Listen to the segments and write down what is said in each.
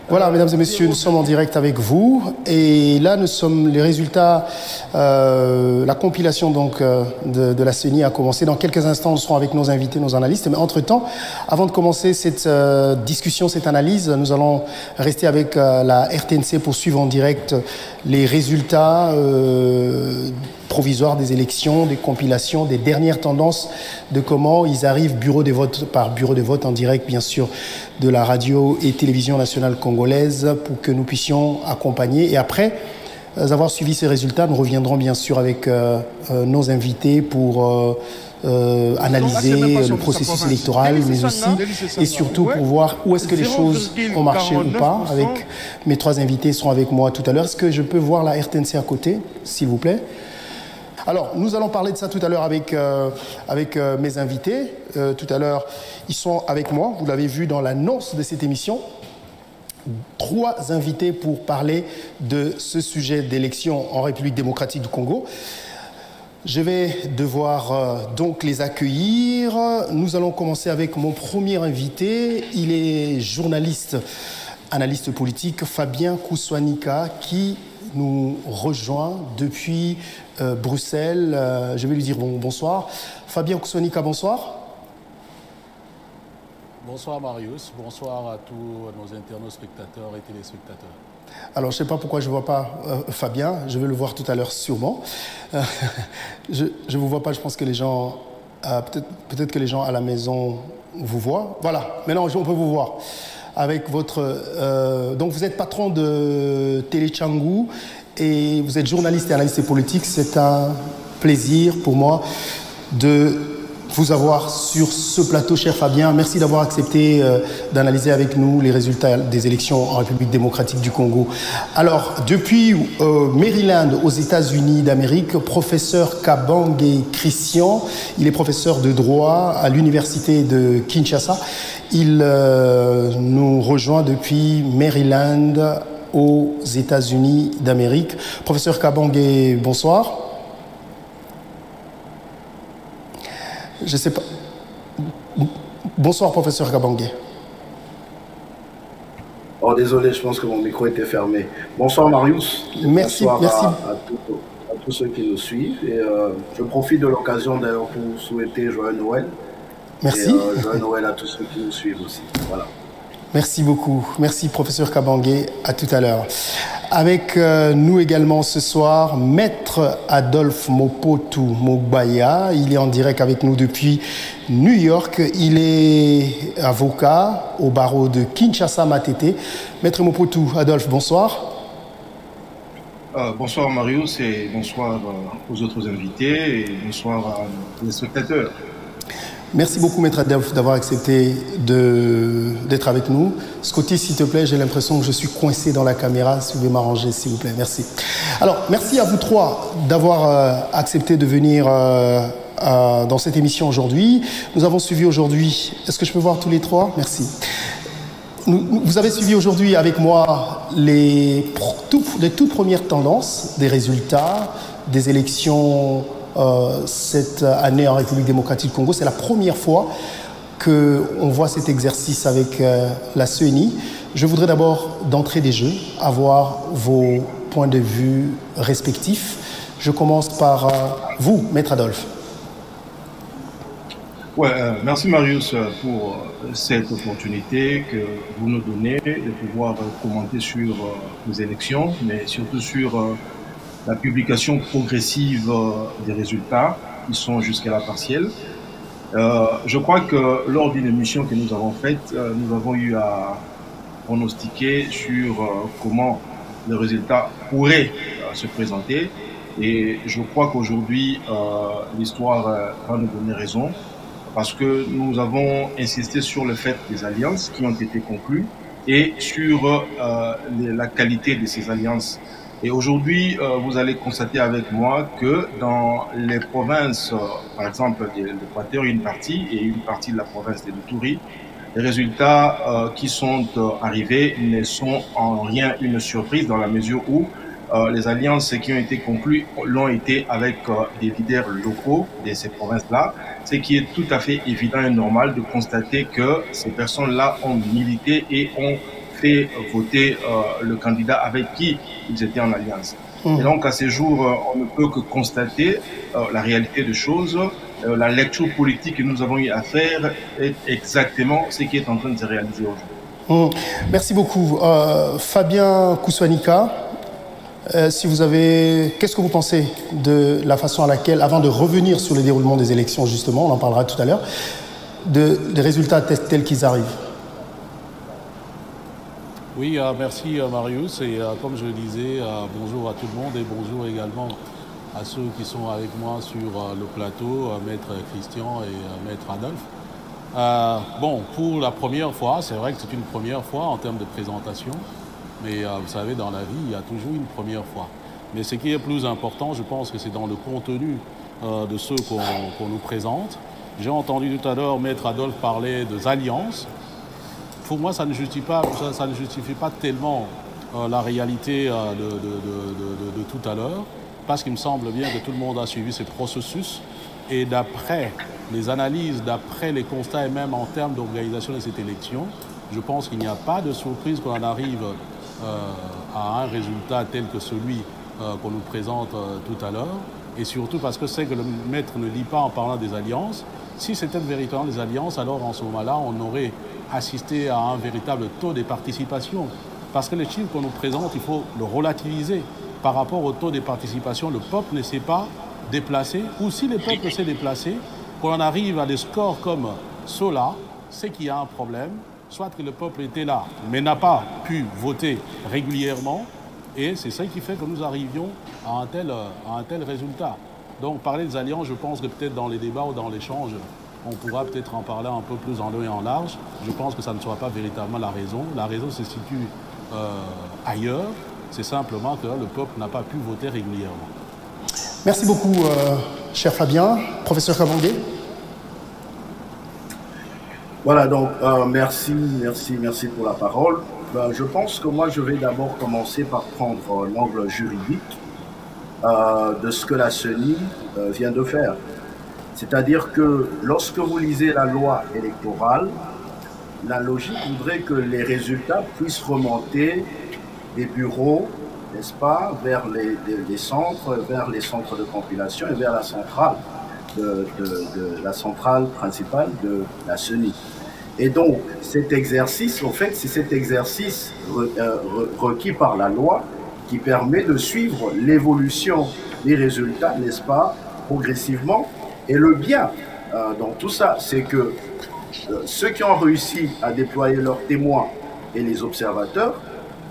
Voilà, mesdames et messieurs, nous sommes en direct avec vous. Et là, nous sommes les résultats, la compilation donc, de la CENI a commencé. Dans quelques instants, nous serons avec nos invités, nos analystes. Mais entre-temps, avant de commencer cette discussion, cette analyse, nous allons rester avec la RTNC pour suivre en direct les résultats provisoires des élections, des compilations, des dernières tendances de comment ils arrivent bureau de vote par bureau de vote en direct, bien sûr, de la radio et télévision nationale congolaise pour que nous puissions accompagner. Et après avoir suivi ces résultats, nous reviendrons bien sûr avec nos invités pour analyser le processus électoral, mais aussi et surtout pour voir où est-ce que les choses ont marché ou pas. Avec mes trois invités seront avec moi tout à l'heure. Est-ce que je peux voir la RTNC à côté, s'il vous plaît? Alors, nous allons parler de ça tout à l'heure avec mes invités. Tout à l'heure, ils sont avec moi. Vous l'avez vu dans l'annonce de cette émission. 3 invités pour parler de ce sujet d'élection en République démocratique du Congo. Je vais devoir donc les accueillir. Nous allons commencer avec mon premier invité. Il est journaliste, analyste politique, Fabien Kouswanika, qui nous rejoint depuis Bruxelles. Je vais lui dire bonsoir. Fabien Kouswanika, bonsoir. Bonsoir Marius, bonsoir à tous nos internautes, spectateurs et téléspectateurs. Alors, je ne sais pas pourquoi je ne vois pas Fabien, je vais le voir tout à l'heure sûrement. Je ne vous vois pas, je pense que les gens, peut-être que les gens à la maison vous voient. Voilà, maintenant on peut vous voir. Avec votre, donc vous êtes patron de Télé Tchangou et vous êtes journaliste et analyste politique. C'est un plaisir pour moi de vous avoir sur ce plateau, cher Fabien. Merci d'avoir accepté d'analyser avec nous les résultats des élections en République démocratique du Congo. Alors, depuis Maryland, aux États-Unis d'Amérique, professeur Kabange Christian, il est professeur de droit à l'université de Kinshasa. Il nous rejoint depuis Maryland, aux États-Unis d'Amérique. Professeur Kabange, bonsoir. Je ne sais pas. Bonsoir, professeur Kabange. Oh, désolé, je pense que mon micro était fermé. Bonsoir, Marius. Merci, bonsoir merci. À tous ceux qui nous suivent. Et, je profite de l'occasion d'ailleurs pour souhaiter joyeux Noël. Merci. Et joyeux Noël à tous ceux qui nous suivent aussi. Voilà. Merci beaucoup. Merci, professeur Kabange. À tout à l'heure. Avec nous également ce soir, Maître Adolphe Mopotu Mogbaya. Il est en direct avec nous depuis New York. Il est avocat au barreau de Kinshasa Matete. Maître Mopotu Adolphe, bonsoir. Bonsoir Marius et bonsoir aux autres invités et bonsoir à les spectateurs. Merci beaucoup, Maître Adolphe, d'avoir accepté d'être avec nous. Scotty, s'il te plaît, j'ai l'impression que je suis coincé dans la caméra. Si vous pouvez m'arranger, s'il vous plaît. Merci. Alors, merci à vous trois d'avoir accepté de venir dans cette émission aujourd'hui. Nous avons suivi aujourd'hui... Est-ce que je peux voir tous les trois? Merci. Vous avez suivi aujourd'hui avec moi les toutes premières tendances des résultats des élections cette année en République démocratique du Congo. C'est la première fois qu'on voit cet exercice avec la CENI. Je voudrais d'abord, d'entrée des jeux, avoir vos points de vue respectifs. Je commence par vous, Maître Adolphe. Merci Marius pour cette opportunité que vous nous donnez de pouvoir commenter sur les élections, mais surtout sur la publication progressive des résultats qui sont jusqu'à la partielle. Je crois que lors d'une émission que nous avons faite, nous avons eu à pronostiquer sur comment les résultats pourraient se présenter. Et je crois qu'aujourd'hui, l'histoire va nous donner raison parce que nous avons insisté sur le fait des alliances qui ont été conclues et sur la qualité de ces alliances. Et aujourd'hui, vous allez constater avec moi que dans les provinces, par exemple de l'Équateur, une partie et une partie de la province de l'Ituri, les résultats qui sont arrivés ne sont en rien une surprise dans la mesure où les alliances qui ont été conclues l'ont été avec des leaders locaux de ces provinces-là, ce qui est tout à fait évident et normal de constater que ces personnes-là ont milité et ont fait voter le candidat avec qui ils étaient en alliance. Et donc, à ces jours, on ne peut que constater la réalité des choses. La lecture politique que nous avons eu à faire est exactement ce qui est en train de se réaliser aujourd'hui. Merci beaucoup. Fabien Kouswanika, si vous avez, qu'est-ce que vous pensez de la façon à laquelle, avant de revenir sur le déroulement des élections, justement, on en parlera tout à l'heure, des résultats tels qu'ils arrivent? Oui, merci Marius. Et comme je le disais, bonjour à tout le monde et bonjour également à ceux qui sont avec moi sur le plateau, Maître Christian et Maître Adolphe. Bon, pour la première fois, c'est vrai que c'est une première fois en termes de présentation, mais vous savez, dans la vie, il y a toujours une première fois. Mais ce qui est plus important, je pense que c'est dans le contenu de ceux qu'on nous présente. J'ai entendu tout à l'heure Maître Adolphe parler des alliances. Pour moi, ça ne justifie pas tellement la réalité de tout à l'heure, parce qu'il me semble bien que tout le monde a suivi ce processus. Et d'après les analyses, d'après les constats et même en termes d'organisation de cette élection, je pense qu'il n'y a pas de surprise qu'on en arrive à un résultat tel que celui qu'on nous présente tout à l'heure. Et surtout parce que c'est que le maître ne dit pas en parlant des alliances. Si c'était véritablement des alliances, alors en ce moment-là, on aurait assisté à un véritable taux de participation. Parce que le chiffre qu'on nous présente, il faut le relativiser. Par rapport au taux de participation, le peuple ne s'est pas déplacé. Ou si le peuple s'est déplacé, qu'on en arrive à des scores comme ceux-là, c'est qu'il y a un problème. Soit que le peuple était là, mais n'a pas pu voter régulièrement. Et c'est ça qui fait que nous arrivions à un tel résultat. Donc parler des alliances, je pense que peut-être dans les débats ou dans l'échange, on pourra peut-être en parler un peu plus en long et en large. Je pense que ça ne soit pas véritablement la raison. La raison se situe ailleurs. C'est simplement que le peuple n'a pas pu voter régulièrement. Merci beaucoup, cher Fabien. Professeur Kabangé. Voilà, donc merci pour la parole. Je pense que moi, je vais d'abord commencer par prendre l'angle juridique de ce que la CENI vient de faire. C'est-à-dire que lorsque vous lisez la loi électorale, la logique voudrait que les résultats puissent remonter des bureaux, n'est-ce pas, vers les centres, vers les centres de compilation et vers la centrale, la centrale principale de la CENI. Et donc, cet exercice, en fait, c'est cet exercice requis par la loi qui permet de suivre l'évolution des résultats, n'est-ce pas, progressivement. Et le bien dans tout ça, c'est que ceux qui ont réussi à déployer leurs témoins et les observateurs,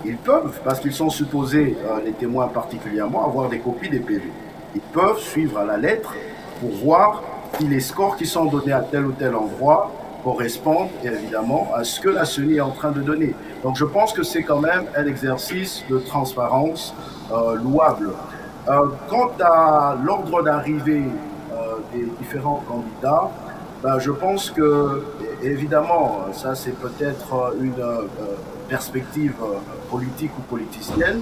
ils peuvent, parce qu'ils sont supposés, les témoins particulièrement, avoir des copies des PV. Ils peuvent suivre à la lettre pour voir si les scores qui sont donnés à tel ou tel endroit correspondent évidemment à ce que la CENI est en train de donner. Donc je pense que c'est quand même un exercice de transparence louable. Quant à l'ordre d'arrivée des différents candidats, je pense que, évidemment, ça c'est peut-être une perspective politique ou politicienne,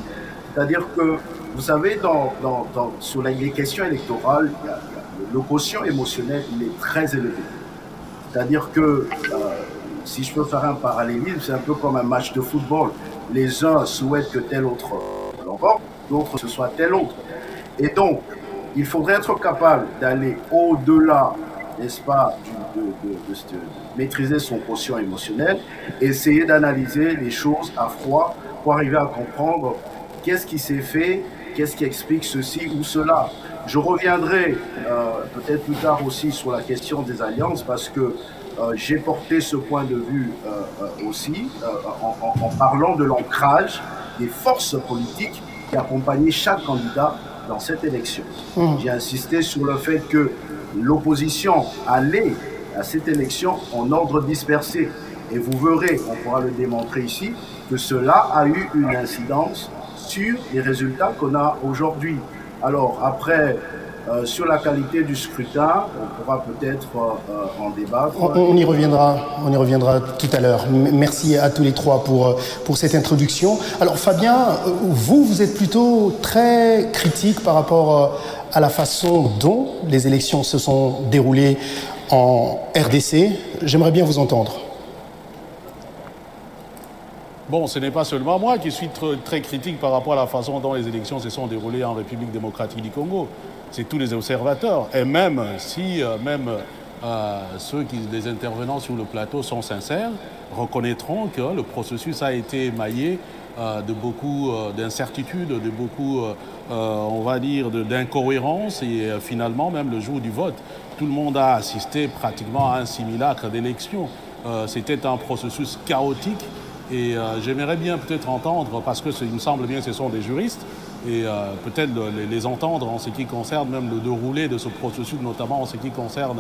c'est-à-dire que, vous savez, sur les questions électorales, le quotient émotionnel, il est très élevé. C'est-à-dire que, si je peux faire un parallélisme, c'est un peu comme un match de football. Les uns souhaitent que tel autre l'emporte, l'autre ce soit tel autre. Et donc, il faudrait être capable d'aller au-delà, n'est-ce pas, de maîtriser son quotient émotionnel, essayer d'analyser les choses à froid pour arriver à comprendre qu'est-ce qui s'est fait, qu'est-ce qui explique ceci ou cela. Je reviendrai peut-être plus tard aussi sur la question des alliances parce que j'ai porté ce point de vue aussi en parlant de l'ancrage des forces politiques qui accompagnaient chaque candidat dans cette élection. J'ai insisté sur le fait que l'opposition allait à cette élection en ordre dispersé. Et vous verrez, on pourra le démontrer ici, que cela a eu une incidence sur les résultats qu'on a aujourd'hui. Alors après, Sur la qualité du scrutin, on pourra peut-être en débattre. On y reviendra tout à l'heure. Merci à tous les trois pour cette introduction. Alors Fabien, vous êtes plutôt très critique par rapport à la façon dont les élections se sont déroulées en RDC. J'aimerais bien vous entendre. Bon, ce n'est pas seulement moi qui suis très critique par rapport à la façon dont les élections se sont déroulées en République démocratique du Congo. C'est tous les observateurs. Et même si les intervenants sur le plateau sont sincères, reconnaîtront que le processus a été émaillé de beaucoup d'incertitudes, de beaucoup, on va dire, d'incohérences. Et finalement, même le jour du vote, tout le monde a assisté pratiquement à un simulacre d'élection. C'était un processus chaotique. Et j'aimerais bien peut-être entendre, parce que il me semble bien que ce sont des juristes, et peut-être les entendre en ce qui concerne même le déroulé de ce processus, notamment en ce qui concerne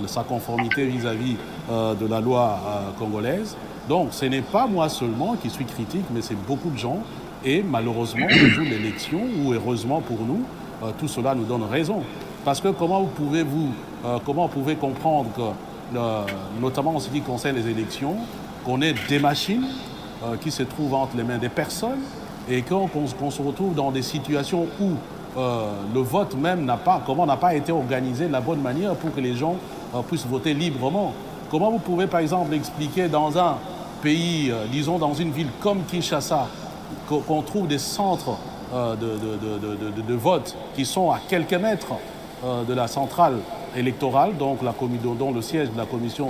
sa conformité vis-à-vis de la loi congolaise. Donc ce n'est pas moi seulement qui suis critique, mais c'est beaucoup de gens. Et malheureusement, le jour de l'élection, ou heureusement pour nous, tout cela nous donne raison. Parce que comment vous pouvez comprendre que, notamment en ce qui concerne les élections, qu'on ait des machines qui se trouvent entre les mains des personnes et qu'on se retrouve dans des situations où le vote même n'a pas été organisé de la bonne manière pour que les gens puissent voter librement. Comment vous pouvez par exemple expliquer dans un pays, disons dans une ville comme Kinshasa, qu'on trouve des centres de vote qui sont à quelques mètres de la centrale électorale, donc dont le siège de la commission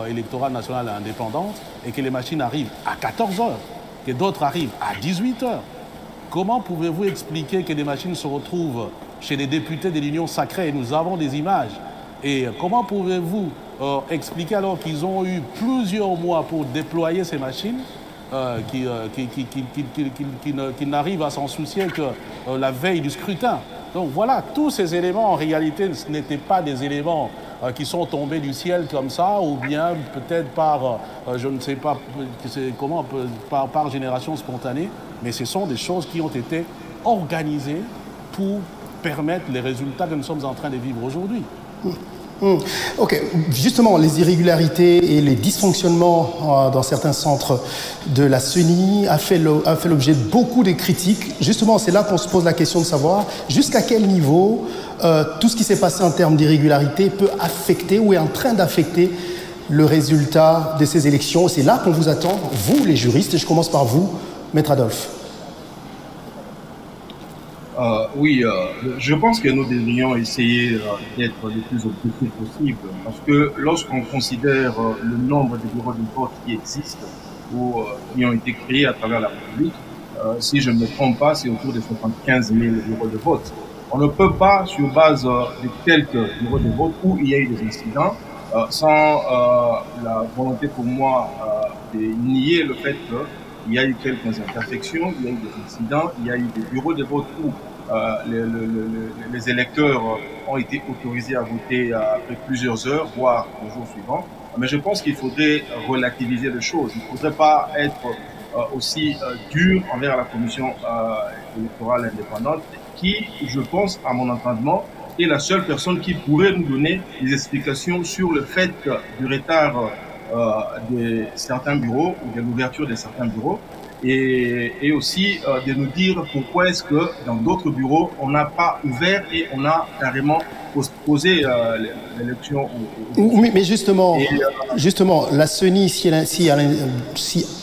électorale nationale indépendante, et que les machines arrivent à 14 heures, que d'autres arrivent à 18 heures. Comment pouvez-vous expliquer que des machines se retrouvent chez les députés de l'Union sacrée, et nous avons des images, et comment pouvez-vous expliquer alors qu'ils ont eu plusieurs mois pour déployer ces machines, qui n'arrivent à s'en soucier que la veille du scrutin? Donc voilà, tous ces éléments, en réalité, ce n'étaient pas des éléments qui sont tombés du ciel comme ça, ou bien peut-être par, je ne sais pas comment, par génération spontanée, mais ce sont des choses qui ont été organisées pour permettre les résultats que nous sommes en train de vivre aujourd'hui. Ok, justement, les irrégularités et les dysfonctionnements dans certains centres de la CENI a fait l'objet de beaucoup de critiques. Justement, c'est là qu'on se pose la question de savoir jusqu'à quel niveau tout ce qui s'est passé en termes d'irrégularité peut affecter ou est en train d'affecter le résultat de ces élections. C'est là qu'on vous attend, vous les juristes, et je commence par vous, Maître Adolphe. Oui, je pense que nous devrions essayer d'être le plus objectif possible, parce que lorsqu'on considère le nombre de bureaux de vote qui existent ou qui ont été créés à travers la République, si je ne me trompe pas, c'est autour de 75 000 bureaux de vote. On ne peut pas, sur base de quelques bureaux de vote où il y a eu des incidents, sans la volonté pour moi de nier le fait qu'il y a eu quelques imperfections, il y a eu des incidents, il y a eu des bureaux de vote où les électeurs ont été autorisés à voter après plusieurs heures, voire le jour suivant. Mais je pense qu'il faudrait relativiser les choses. Il ne faudrait pas être aussi dur envers la commission électorale indépendante qui, je pense, à mon entendement, est la seule personne qui pourrait nous donner des explications sur le fait du retard de certains bureaux ou de l'ouverture de certains bureaux. Et aussi de nous dire pourquoi est-ce que dans d'autres bureaux, on n'a pas ouvert et on a carrément posé l'élection. Mais justement, la CENI, si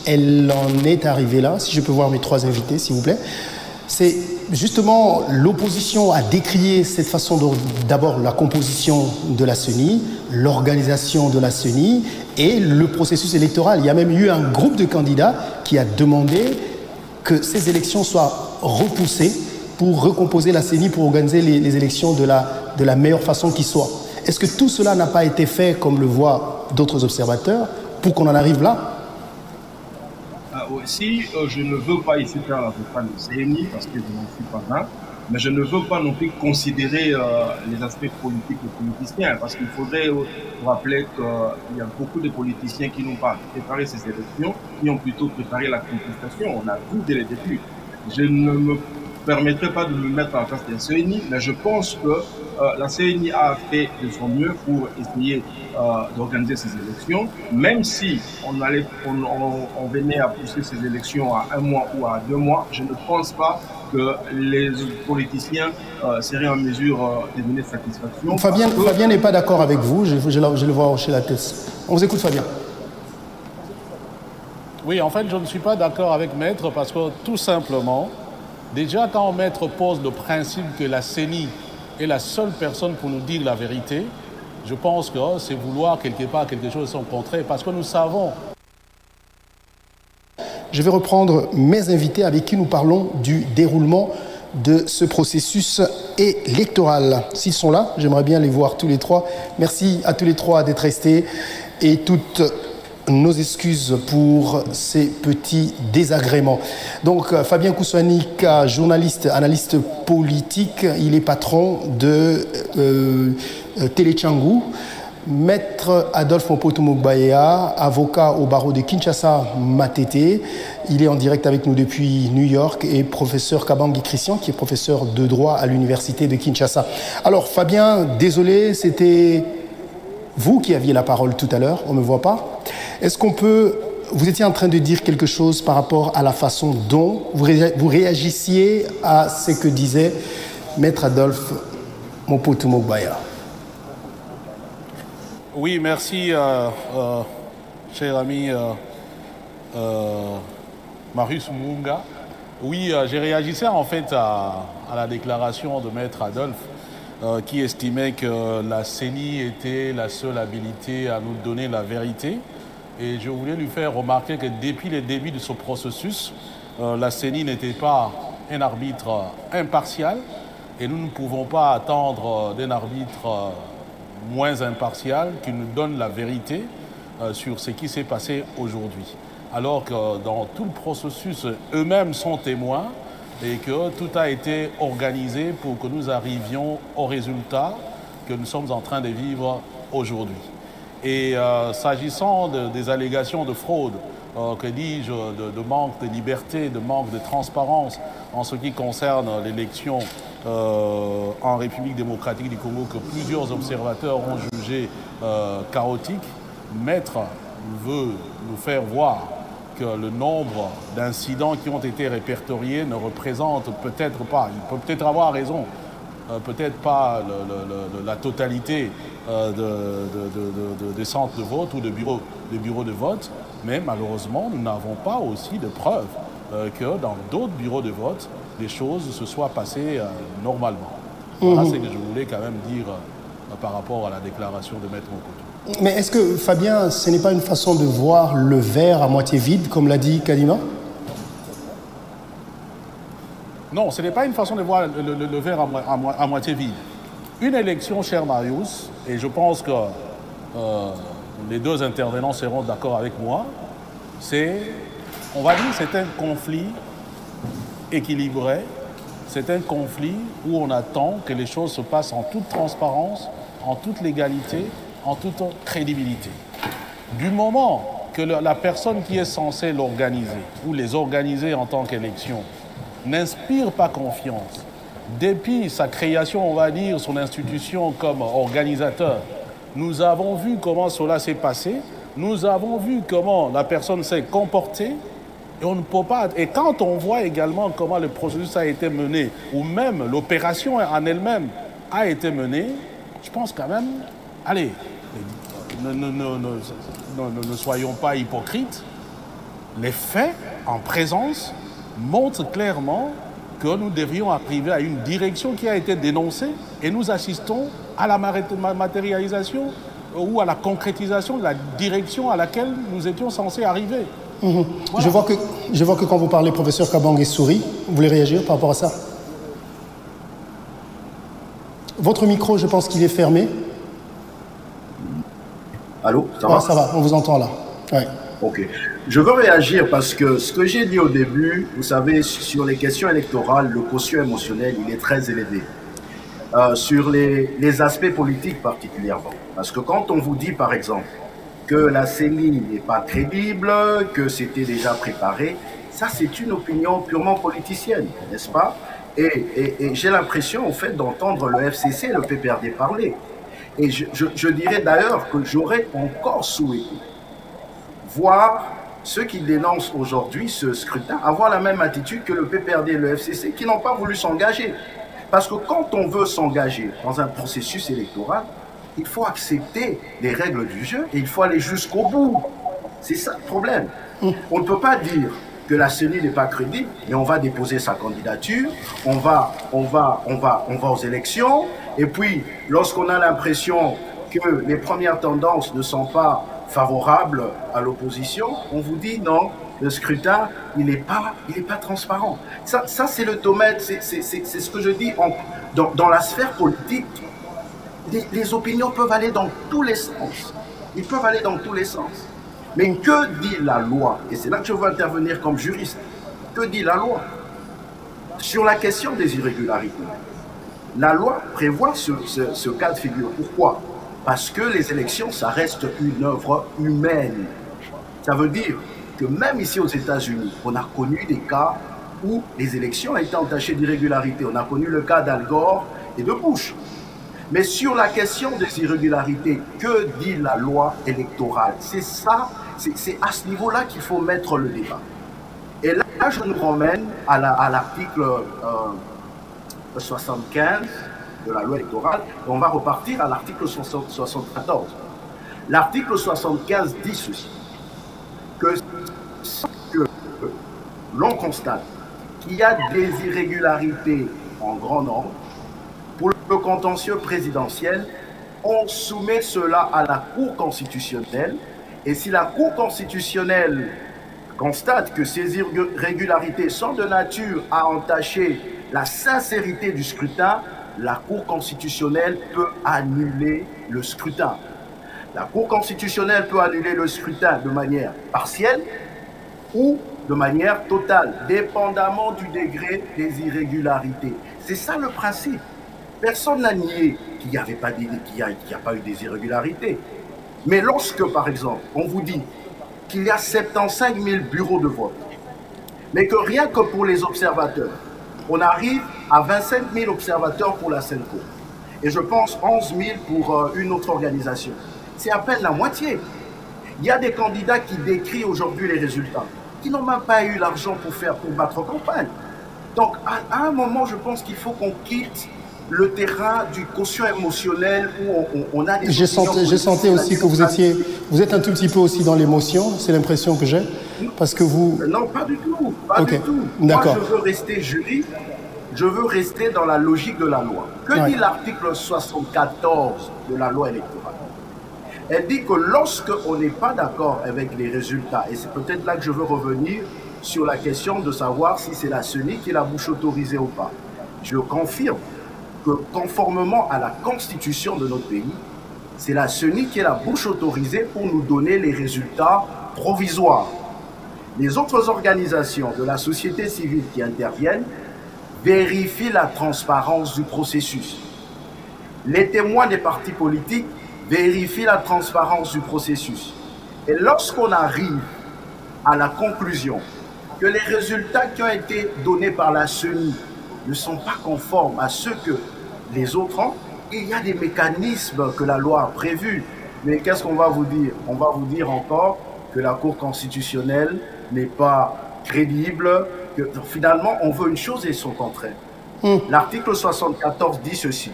elle en est arrivée là, si je peux voir mes trois invités, s'il vous plaît, c'est justement l'opposition a décrié cette façon d'abord la composition de la CENI, l'organisation de la CENI et le processus électoral. Il y a même eu un groupe de candidats qui a demandé que ces élections soient repoussées pour recomposer la CENI, pour organiser les élections de la meilleure façon qui soit. Est-ce que tout cela n'a pas été fait, comme le voient d'autres observateurs, pour qu'on en arrive là? Si je ne veux pas ici faire l'avocat de CENI, parce que je n'en suis pas un, mais je ne veux pas non plus considérer les aspects politiques des politiciens, parce qu'il faudrait rappeler qu'il y a beaucoup de politiciens qui n'ont pas préparé ces élections, qui ont plutôt préparé la contestation. On a vu dès le début. Je ne me permettrai pas de me mettre à la place de la CENI, mais je pense que la CENI a fait de son mieux pour essayer d'organiser ces élections, même si on venait à pousser ces élections à 1 mois ou à 2 mois, je ne pense pas que les politiciens seraient en mesure de donner satisfaction. Fabien n'est pas d'accord avec vous, je le vois hocher la tête. On vous écoute, Fabien. Oui, en fait, je ne suis pas d'accord avec Maître parce que tout simplement, déjà quand Maître pose le principe que la CENI est la seule personne pour nous dire la vérité, je pense que c'est vouloir quelque part quelque chose de son contraire parce que nous savons. Je vais reprendre mes invités avec qui nous parlons du déroulement de ce processus électoral. S'ils sont là, j'aimerais bien les voir tous les trois. Merci à tous les trois d'être restés et toutes nos excuses pour ces petits désagréments. Donc, Fabien Kousouanik, journaliste, analyste politique, il est patron de Télé Tchangou. Maître Adolphe Mpotu-Mogbaya, avocat au barreau de Kinshasa Matete. Il est en direct avec nous depuis New York, et professeur Kabangi Christian, qui est professeur de droit à l'université de Kinshasa. Alors, Fabien, désolé, c'était vous qui aviez la parole tout à l'heure, on ne me voit pas. Est-ce qu'on peut... Vous étiez en train de dire quelque chose par rapport à la façon dont vous réagissiez à ce que disait Maître Adolphe Mpotu-Mogbaya. Oui, merci, cher ami Marius Munga. Oui, j'ai réagi en fait à la déclaration de Maître Adolphe qui estimait que la CENI était la seule habilité à nous donner la vérité. Et je voulais lui faire remarquer que depuis le début de ce processus, la CENI n'était pas un arbitre impartial et nous ne pouvons pas attendre d'un arbitre moins impartial qui nous donne la vérité sur ce qui s'est passé aujourd'hui. Alors que dans tout le processus, eux-mêmes sont témoins et que tout a été organisé pour que nous arrivions au résultat que nous sommes en train de vivre aujourd'hui. Et s'agissant des allégations de fraude, que dis-je, de manque de liberté, de manque de transparence en ce qui concerne l'élection en République démocratique du Congo, que plusieurs observateurs ont jugé chaotique, Maître veut nous faire voir que le nombre d'incidents qui ont été répertoriés ne représente peut-être pas, il peut peut-être avoir raison, peut-être pas la totalité des centres de vote ou de bureaux de vote, mais malheureusement, nous n'avons pas aussi de preuves que dans d'autres bureaux de vote, les choses se soient passées normalement. Voilà ce que je voulais quand même dire par rapport à la déclaration de Maître Mpotu. Mais est-ce que, Fabien, ce n'est pas une façon de voir le verre à moitié vide, comme l'a dit Kadima? Non, ce n'est pas une façon de voir le verre à moitié vide. Une élection, cher Marius, et je pense que les deux intervenants seront d'accord avec moi, on va dire, c'est un conflit équilibré, c'est un conflit où on attend que les choses se passent en toute transparence, en toute légalité, en toute crédibilité. Du moment que la personne qui est censée l'organiser, ou les organiser en tant qu'élection, n'inspire pas confiance, depuis sa création, on va dire, son institution comme organisateur, nous avons vu comment cela s'est passé, nous avons vu comment la personne s'est comportée, et on ne peut pas... Et quand on voit également comment le processus a été mené, ou même l'opération en elle-même a été menée, je pense quand même, allez, ne soyons pas hypocrites, les faits en présence montrent clairement que nous devrions arriver à une direction qui a été dénoncée et nous assistons à la matérialisation ou à la concrétisation de la direction à laquelle nous étions censés arriver. Voilà. Je vois que quand vous parlez, professeur Kabange sourit. Vous voulez réagir par rapport à ça? Votre micro, je pense qu'il est fermé. Allô, ça va? Ça va, on vous entend là. Ouais. Ok. Je veux réagir parce que ce que j'ai dit au début, vous savez, sur les questions électorales, le quotient émotionnel, il est très élevé. Sur les aspects politiques particulièrement. Parce que quand on vous dit, par exemple, que la CENI n'est pas crédible, que c'était déjà préparé, ça c'est une opinion purement politicienne, n'est-ce pas? Et j'ai l'impression, en fait, d'entendre le FCC et le PPRD parler. Et je dirais d'ailleurs que j'aurais encore souhaité voir ceux qui dénoncent aujourd'hui ce scrutin avoir la même attitude que le PPRD et le FCC qui n'ont pas voulu s'engager. Parce que quand on veut s'engager dans un processus électoral, il faut accepter les règles du jeu et il faut aller jusqu'au bout. C'est ça le problème. On ne peut pas dire que la CENI n'est pas crédible, mais on va déposer sa candidature, on va aux élections, et puis lorsqu'on a l'impression que les premières tendances ne sont pas favorables à l'opposition, on vous dit non, le scrutin, il n'est pas transparent. Ça c'est le domaine, c'est ce que je dis dans la sphère politique. Les opinions peuvent aller dans tous les sens. Ils peuvent aller dans tous les sens. Mais que dit la loi? Et c'est là que je veux intervenir comme juriste. Que dit la loi sur la question des irrégularités? La loi prévoit ce cas de figure. Pourquoi? Parce que les élections, ça reste une œuvre humaine. Ça veut dire que même ici aux États-Unis, on a connu des cas où les élections ont été entachées d'irrégularités. On a connu le cas d'Al Gore et de Bush. Mais sur la question des irrégularités, que dit la loi électorale? C'est ça, c'est à ce niveau-là qu'il faut mettre le débat. Et là, je nous ramène à l'article 75 de la loi électorale, et on va repartir à l'article 74. L'article 75 dit ceci, que l'on constate qu'il y a des irrégularités en grand nombre, pour le contentieux présidentiel, on soumet cela à la Cour constitutionnelle. Et si la Cour constitutionnelle constate que ces irrégularités sont de nature à entacher la sincérité du scrutin, la Cour constitutionnelle peut annuler le scrutin. La Cour constitutionnelle peut annuler le scrutin de manière partielle ou de manière totale, dépendamment du degré des irrégularités. C'est ça le principe. Personne n'a nié qu'il n'y a pas eu des irrégularités. Mais lorsque, par exemple, on vous dit qu'il y a 75 000 bureaux de vote, mais que rien que pour les observateurs, on arrive à 25 000 observateurs pour la Senco, et je pense 11 000 pour une autre organisation, c'est à peine la moitié. Il y a des candidats qui décrivent aujourd'hui les résultats, qui n'ont même pas eu l'argent pour battre campagne. Donc, à un moment, je pense qu'il faut qu'on quitte le terrain du quotient émotionnel où on a des... J'ai senti aussi que vous êtes un tout petit peu aussi dans l'émotion, c'est l'impression que j'ai, parce que vous... Non, pas du tout, pas du tout. Moi, je veux rester juriste, je veux rester dans la logique de la loi. Que dit l'article 74 de la loi électorale? Elle dit que lorsque on n'est pas d'accord avec les résultats, et c'est peut-être là que je veux revenir sur la question de savoir si c'est la CENI qui est la bouche autorisée ou pas. Je confirme que conformément à la constitution de notre pays, c'est la CENI qui est la bouche autorisée pour nous donner les résultats provisoires. Les autres organisations de la société civile qui interviennent vérifient la transparence du processus. Les témoins des partis politiques vérifient la transparence du processus. Et lorsqu'on arrive à la conclusion que les résultats qui ont été donnés par la CENI ne sont pas conformes à ceux que les autres ont, il y a des mécanismes que la loi a prévus. Mais qu'est-ce qu'on va vous dire? On va vous dire encore que la Cour constitutionnelle n'est pas crédible, que finalement on veut une chose et son contraire. L'article 74 dit ceci: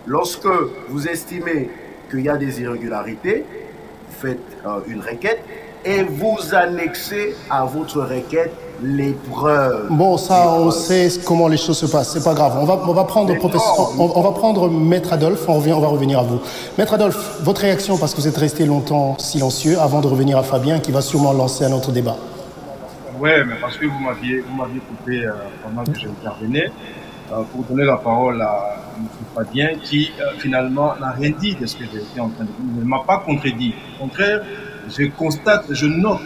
lorsque vous estimez qu'il y a des irrégularités, vous faites une requête et vous annexez à votre requête les preuves. Bon, ça, on sait comment les choses se passent. C'est pas grave. On va prendre on va prendre Maître Adolphe. On va revenir à vous. Maître Adolphe, votre réaction, parce que vous êtes resté longtemps silencieux, avant de revenir à Fabien, qui va sûrement lancer un autre débat. Oui, mais parce que vous m'aviez coupé pendant que j'intervenais pour donner la parole à M. Fabien, qui finalement n'a rien dit de ce que j'ai été en train de dire. Il ne m'a pas contredit. Au contraire, je note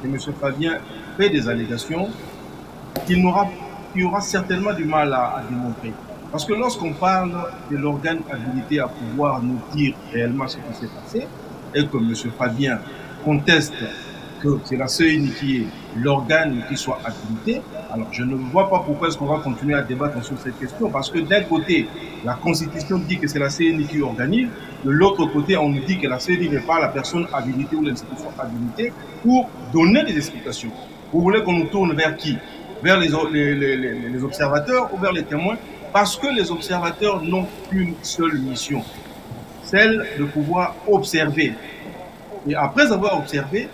que M. Fabien fait des allégations qu'il aura certainement du mal à démontrer. Parce que lorsqu'on parle de l'organe habilité à pouvoir nous dire réellement ce qui s'est passé, et que M. Fabien conteste que c'est la CENI qui est l'organe qui soit habilité, Alors, je ne vois pas pourquoi est-ce qu'on va continuer à débattre sur cette question, parce que d'un côté, la Constitution dit que c'est la CENI qui organise, de l'autre côté, on nous dit que la CENI n'est pas la personne habilitée ou l'institution habilitée pour donner des explications. Vous voulez qu'on nous tourne vers qui? Vers les observateurs ou vers les témoins? Parce que les observateurs n'ont qu'une seule mission, celle de pouvoir observer. Et après avoir observé,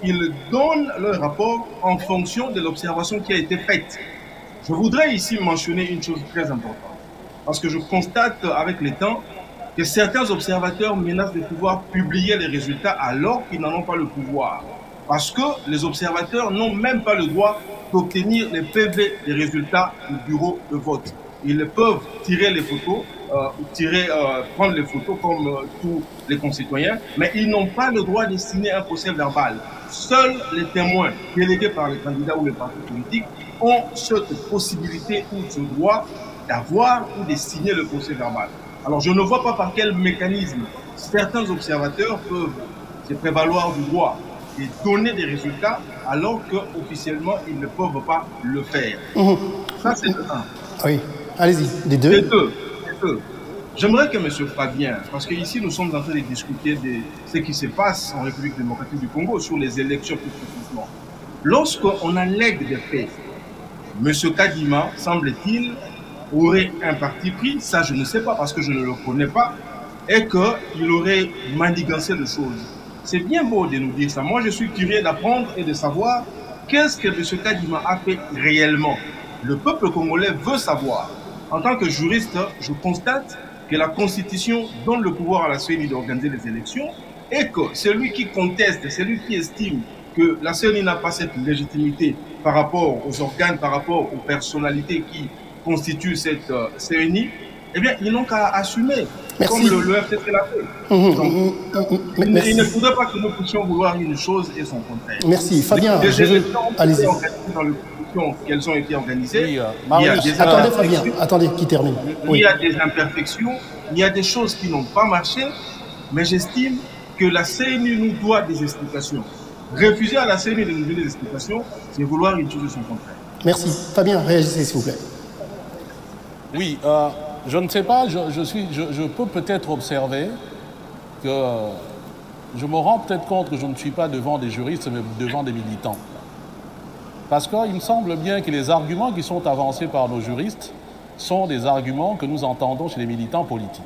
ils donnent leur rapport en fonction de l'observation qui a été faite. Je voudrais ici mentionner une chose très importante, parce que je constate avec le temps que certains observateurs menacent de pouvoir publier les résultats alors qu'ils n'en ont pas le pouvoir. Parce que les observateurs n'ont même pas le droit d'obtenir les PV des résultats du bureau de vote. Ils peuvent tirer les photos, prendre les photos comme tous les concitoyens, mais ils n'ont pas le droit de signer un procès verbal. Seuls les témoins délégués par les candidats ou les partis politiques ont cette possibilité ou ce droit d'avoir ou de signer le procès verbal. Alors je ne vois pas par quel mécanisme certains observateurs peuvent se prévaloir du droit et donner des résultats alors qu'officiellement ils ne peuvent pas le faire. Ça c'est le 1. Oui, allez-y, les deux. Les deux. J'aimerais que M. Fabien, parce qu'ici nous sommes en train de discuter de ce qui se passe en République démocratique du Congo sur les élections plus précisément. Lorsqu'on allègue des faits, M. Kadima, semble-t-il, aurait un parti pris, ça je ne sais pas parce que je ne le connais pas, et qu'il aurait manigancé les choses. C'est bien beau de nous dire ça. Moi je suis curieux d'apprendre et de savoir qu'est-ce que M. Kadima a fait réellement. Le peuple congolais veut savoir. En tant que juriste, je constate que la Constitution donne le pouvoir à la CENI d'organiser les élections et que celui qui conteste, celui qui estime que la CENI n'a pas cette légitimité par rapport aux organes, par rapport aux personnalités qui constituent cette CENI, eh bien, ils n'ont qu'à assumer, comme le FCC l'a fait. Donc, il ne faudrait pas que nous puissions vouloir une chose et son contraire. Merci. Fabien, allez-y. Qu'elles ont été organisées. Oui, attendez Fabien, attendez qu'il termine. Oui. Il y a des imperfections, il y a des choses qui n'ont pas marché, mais j'estime que la CENI nous doit des explications. Refuser à la CENI de nous donner des explications, c'est vouloir une chose de son contraire. Merci. Fabien, réagissez s'il vous plaît. Oui, je ne sais pas, je peux peut-être observer que je me rends peut-être compte que je ne suis pas devant des juristes, mais devant des militants. Parce qu'il me semble bien que les arguments qui sont avancés par nos juristes sont des arguments que nous entendons chez les militants politiques.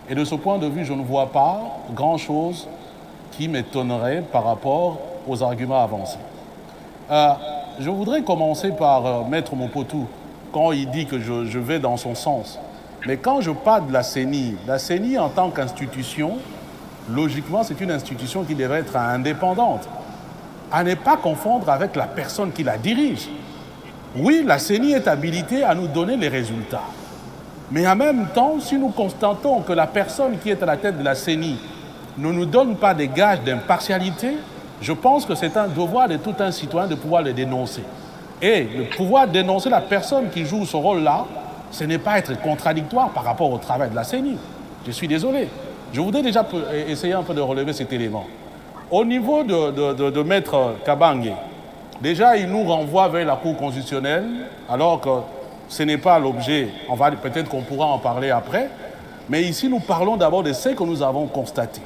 Et de ce point de vue, je ne vois pas grand-chose qui m'étonnerait par rapport aux arguments avancés. Je voudrais commencer par Maître Mopotou, quand il dit que je vais dans son sens. Mais quand je parle de la CENI en tant qu'institution, logiquement, c'est une institution qui devrait être indépendante. À ne pas confondre avec la personne qui la dirige. Oui, la CENI est habilitée à nous donner les résultats. Mais en même temps, si nous constatons que la personne qui est à la tête de la CENI ne nous donne pas des gages d'impartialité, je pense que c'est un devoir de tout un citoyen de pouvoir le dénoncer. Et de pouvoir dénoncer la personne qui joue ce rôle-là, ce n'est pas être contradictoire par rapport au travail de la CENI. Je suis désolé. Je voudrais déjà essayer un peu de relever cet élément. Au niveau de Maître Kabange, déjà, il nous renvoie vers la Cour constitutionnelle, alors que ce n'est pas l'objet. Peut-être qu'on pourra en parler après. Mais ici, nous parlons d'abord de ce que nous avons constaté.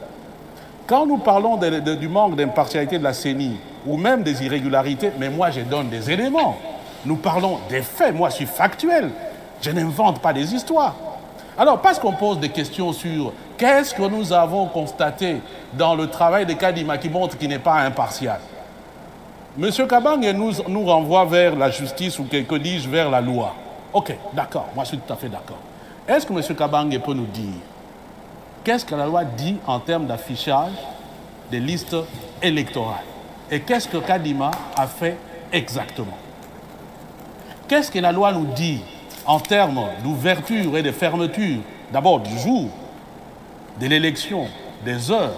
Quand nous parlons du manque d'impartialité de la CENI, ou même des irrégularités, mais moi, je donne des éléments. Nous parlons des faits. Moi, je suis factuel. Je n'invente pas des histoires. Alors, parce qu'on pose des questions sur qu'est-ce que nous avons constaté dans le travail de Kadima qui montre qu'il n'est pas impartial. M. Kabange nous renvoie vers la justice ou que dis-je, vers la loi. Ok, d'accord, moi je suis tout à fait d'accord. Est-ce que M. Kabange peut nous dire qu'est-ce que la loi dit en termes d'affichage des listes électorales? Et qu'est-ce que Kadima a fait exactement? Qu'est-ce que la loi nous dit en termes d'ouverture et de fermeture, d'abord du jour, de l'élection, des heures,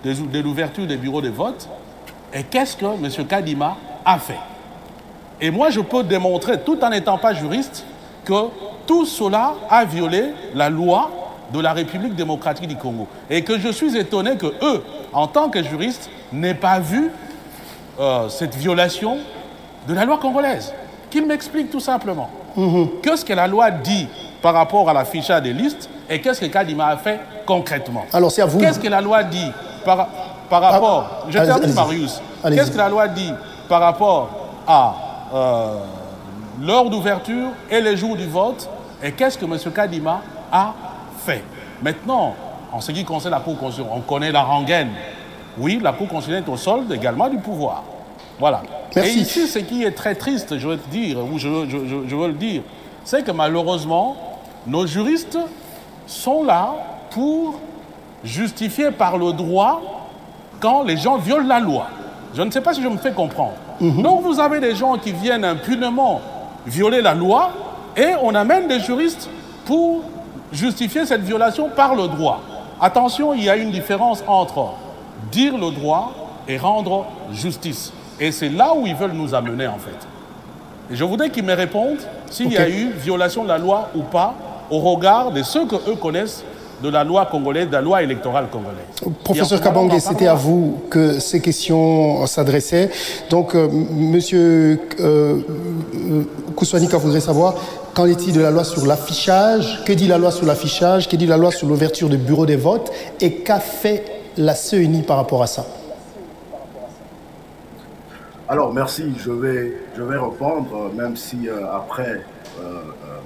de l'ouverture des bureaux de vote, et qu'est-ce que M. Kadima a fait? Et moi, je peux démontrer, tout en n'étant pas juriste, que tout cela a violé la loi de la République démocratique du Congo. Et que je suis étonné que eux, en tant que juristes, n'aient pas vu cette violation de la loi congolaise. Qu'il m'explique tout simplement. Qu'est-ce que la loi dit par rapport à l'affichage des listes et qu'est-ce que Kadima a fait concrètement? Alors, c'est à vous. Qu'est-ce que la loi dit par rapport... Je termine, Marius. Qu'est-ce que la loi dit par rapport à l'heure d'ouverture et les jours du vote et qu'est-ce que M. Kadima a fait? Maintenant, en ce qui concerne la Cour constitutionnelle, on connaît la rengaine. Oui, la Cour constitutionnelle est au solde également du pouvoir. Voilà. Merci. Et ici, ce qui est très triste, je veux te dire, ou je veux le dire, c'est que malheureusement, nos juristes sont là pour justifier par le droit quand les gens violent la loi. Je ne sais pas si je me fais comprendre. Donc vous avez des gens qui viennent impunément violer la loi et on amène des juristes pour justifier cette violation par le droit. Attention, il y a une différence entre dire le droit et rendre justice. Et c'est là où ils veulent nous amener en fait. Et je voudrais qu'ils me répondent s'il y a eu violation de la loi ou pas au regard de ceux qu'eux connaissent de la loi congolaise, de la loi électorale congolaise. Professeur Kabange, c'était à vous que ces questions s'adressaient. Donc, Monsieur Kouswanika voudrait savoir, qu'en est-il de la loi sur l'affichage? Que dit la loi sur l'affichage? Que dit la loi sur l'ouverture du bureau des votes? Et qu'a fait la CENI par rapport à ça? Alors, merci. Je vais répondre, même si après,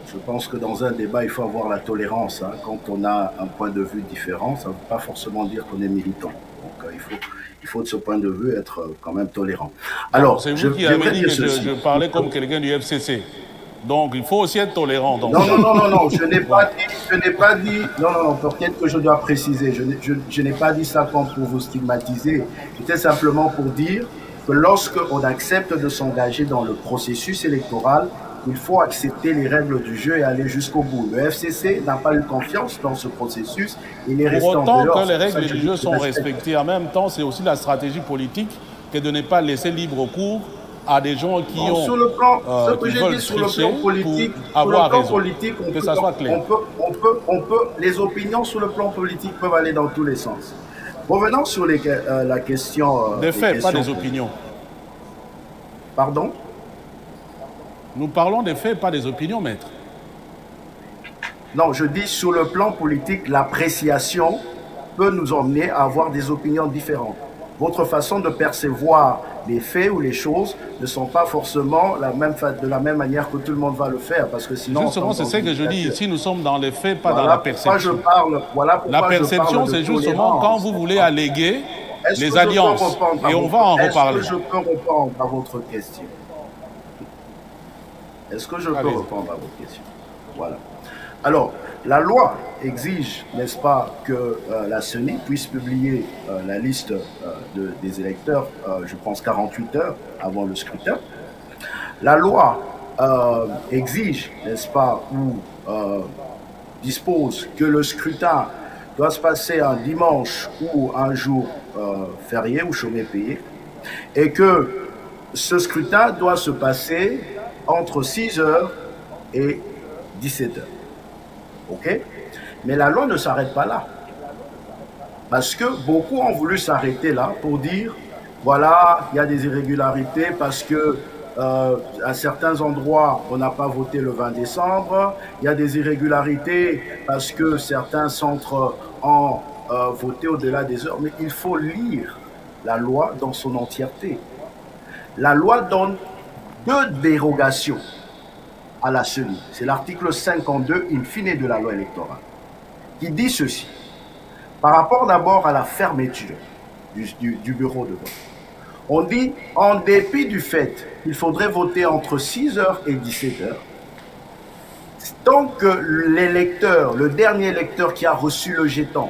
je pense que dans un débat, il faut avoir la tolérance. Hein. Quand on a un point de vue différent, ça ne veut pas forcément dire qu'on est militant. Donc, il faut de ce point de vue être quand même tolérant. Alors, c'est vous qui avez dit que je parlais comme quelqu'un du FCC. Donc, il faut aussi être tolérant. Donc. Non, je n'ai pas dit, non, peut-être que je dois préciser, je n'ai pas dit ça comme pour vous stigmatiser, c'était simplement pour dire que lorsque on accepte de s'engager dans le processus électoral, il faut accepter les règles du jeu et aller jusqu'au bout. Le FCC n'a pas eu confiance dans ce processus, il est resté en dehors. Pour autant que les règles du jeu sont respectées, en même temps, c'est aussi la stratégie politique que de ne pas laisser libre cours à des gens qui ont sur le plan, ce que j'ai dit sur le plan politique, que ça soit clair. On peut, les opinions sur le plan politique peuvent aller dans tous les sens. Revenons sur la question des faits, pas des opinions. Pardon? Nous parlons des faits, pas des opinions, maître. Non, je dis sur le plan politique, l'appréciation peut nous emmener à avoir des opinions différentes. Votre façon de percevoir les faits ou les choses ne sont pas forcément de la même manière que tout le monde va le faire, parce que sinon... Justement, c'est ce que je dis. Ici, nous sommes dans les faits, pas dans la perception. La perception, c'est justement quand vous voulez alléguer les alliances. Et on va en reparler. Est-ce que je peux répondre à votre question? Est-ce que je peux répondre à votre question? Voilà. Alors, la loi exige, n'est-ce pas, que la CENI puisse publier la liste des électeurs, je pense 48 heures avant le scrutin. La loi exige, n'est-ce pas, ou dispose que le scrutin doit se passer un dimanche ou un jour férié ou chômé payé, et que ce scrutin doit se passer entre 6h et 17h. OK? Mais la loi ne s'arrête pas là. Parce que beaucoup ont voulu s'arrêter là pour dire, voilà, il y a des irrégularités parce que à certains endroits, on n'a pas voté le 20 décembre. Il y a des irrégularités parce que certains centres ont voté au-delà des heures. Mais il faut lire la loi dans son entièreté. La loi donne 2 dérogations à la CENI. C'est l'article 52 in fine de la loi électorale qui dit ceci. Par rapport d'abord à la fermeture du bureau de vote. On dit, en dépit du fait qu'il faudrait voter entre 6h et 17h, tant que l'électeur, le dernier électeur qui a reçu le jeton,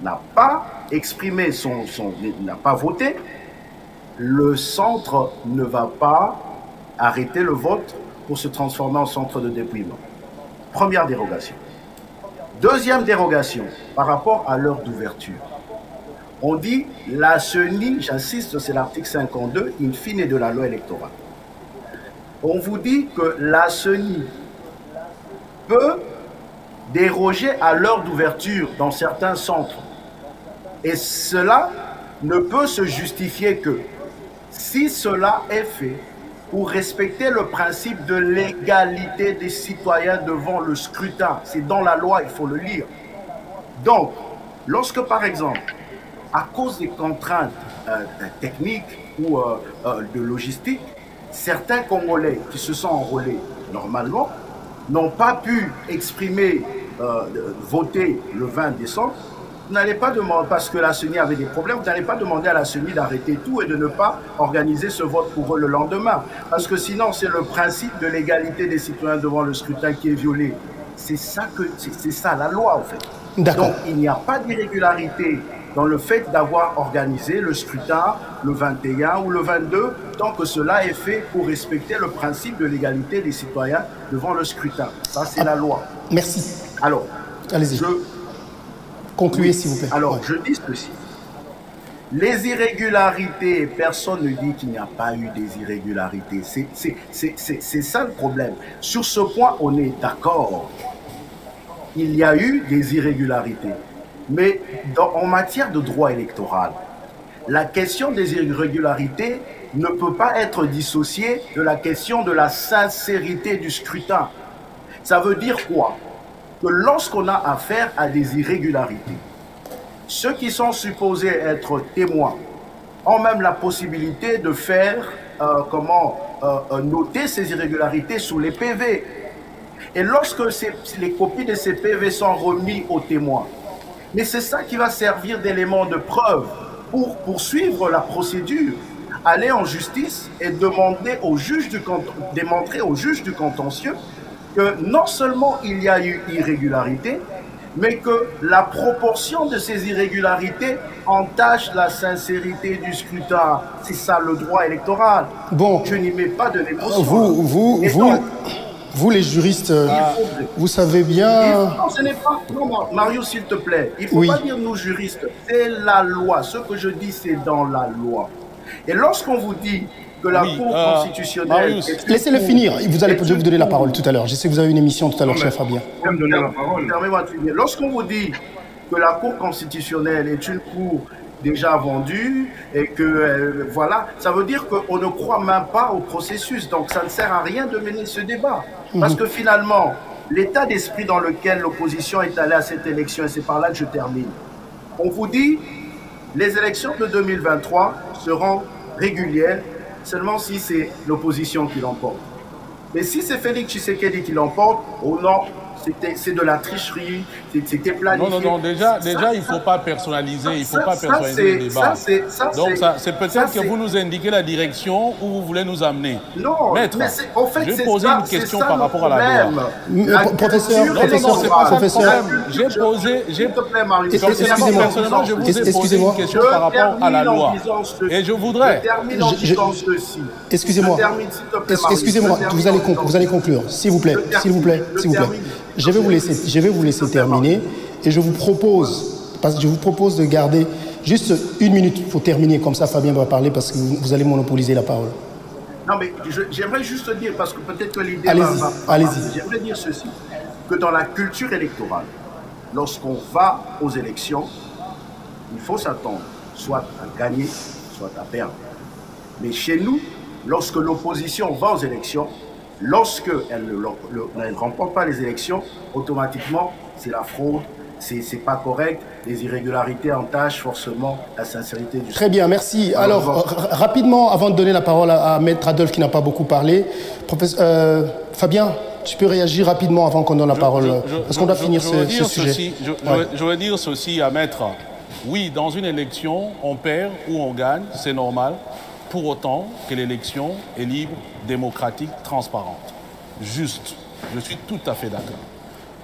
n'a pas exprimé n'a pas voté, le centre ne va pas arrêter le vote pour se transformer en centre de dépouillement. Première dérogation. Deuxième dérogation, par rapport à l'heure d'ouverture. On dit, la CENI, j'insiste, c'est l'article 52, in fine de la loi électorale. On vous dit que la CENI peut déroger à l'heure d'ouverture dans certains centres. Et cela ne peut se justifier que si cela est fait pour respecter le principe de l'égalité des citoyens devant le scrutin. C'est dans la loi, il faut le lire. Donc, lorsque par exemple, à cause des contraintes techniques ou de logistique, certains Congolais qui se sont enrôlés normalement n'ont pas pu exprimer, voter le 20 décembre, vous n'allez pas demander, parce que la CENI avait des problèmes, vous n'allez pas demander à la CENI d'arrêter tout et de ne pas organiser ce vote pour eux le lendemain. Parce que sinon, c'est le principe de l'égalité des citoyens devant le scrutin qui est violé. C'est ça la loi, en fait. Donc, il n'y a pas d'irrégularité dans le fait d'avoir organisé le scrutin le 21 ou le 22, tant que cela est fait pour respecter le principe de l'égalité des citoyens devant le scrutin. Ça, c'est la loi. Merci. Alors, allez-y. Concluez, s'il vous plaît. Alors, je dis ceci. Les irrégularités, personne ne dit qu'il n'y a pas eu des irrégularités. C'est ça le problème. Sur ce point, on est d'accord. Il y a eu des irrégularités. Mais en matière de droit électoral, la question des irrégularités ne peut pas être dissociée de la question de la sincérité du scrutin. Ça veut dire quoi? Que lorsqu'on a affaire à des irrégularités, ceux qui sont supposés être témoins ont même la possibilité de faire noter ces irrégularités sous les PV. Et lorsque les copies de ces PV sont remises aux témoins, mais c'est ça qui va servir d'élément de preuve pour poursuivre la procédure, aller en justice et démontrer au juge du contentieux que non seulement il y a eu irrégularité, mais que la proportion de ces irrégularités entache la sincérité du scrutin. C'est ça le droit électoral. Bon, je n'y mets pas de négociation. Vous les juristes, vous savez bien... Non, ce n'est pas... Non, Mario, s'il te plaît, il ne faut pas dire nous juristes. C'est la loi. Ce que je dis, c'est dans la loi. Et lorsqu'on vous dit que la Cour constitutionnelle... Laissez-le finir. Je vais vous donner la parole tout à l'heure. Je sais que vous avez une émission tout à l'heure, cher Fabien. Permettez-moi de finir. Lorsqu'on vous dit que la Cour constitutionnelle est une cour déjà vendue et que, voilà, ça veut dire qu'on ne croit même pas au processus. Donc, ça ne sert à rien de mener ce débat. Parce que finalement, l'état d'esprit dans lequel l'opposition est allée à cette élection, et c'est par là que je termine, on vous dit les élections de 2023 seront régulières seulement si c'est l'opposition qui l'emporte. Mais si c'est Félix Tshisekedi qui l'emporte, oh non, c'est de la tricherie, c'était planifié. Non, déjà il ne faut pas personnaliser, il ne faut pas personnaliser le débat. Donc, c'est peut-être que vous nous indiquez la direction où vous voulez nous amener. Non, Maître, en fait, je vais poser une question par rapport à la loi. Professeur, j'ai posé... Personnellement, je vous ai posé une question par rapport à la loi. Et je voudrais... Excusez-moi, vous allez conclure, s'il vous plaît. Je vais vous laisser terminer et je vous propose de garder juste une minute pour terminer, comme ça Fabien va parler parce que vous allez monopoliser la parole. Non mais j'aimerais juste dire, parce que peut-être que l'idée allez-y. J'aimerais dire ceci, que dans la culture électorale, lorsqu'on va aux élections, il faut s'attendre soit à gagner, soit à perdre. Mais chez nous, lorsque l'opposition va aux élections, lorsqu'elle ne remporte pas les élections, automatiquement, c'est la fraude, c'est pas correct, les irrégularités entachent forcément la sincérité du... Très bien, merci. Alors, rapidement, avant de donner la parole à Maître Adolphe qui n'a pas beaucoup parlé, Fabien, tu peux réagir rapidement avant qu'on donne la parole, parce qu'on doit finir ce sujet. Je veux dire ceci à Maître. Oui, dans une élection, on perd ou on gagne, c'est normal. Pour autant que l'élection est libre, démocratique, transparente. Juste. Je suis tout à fait d'accord.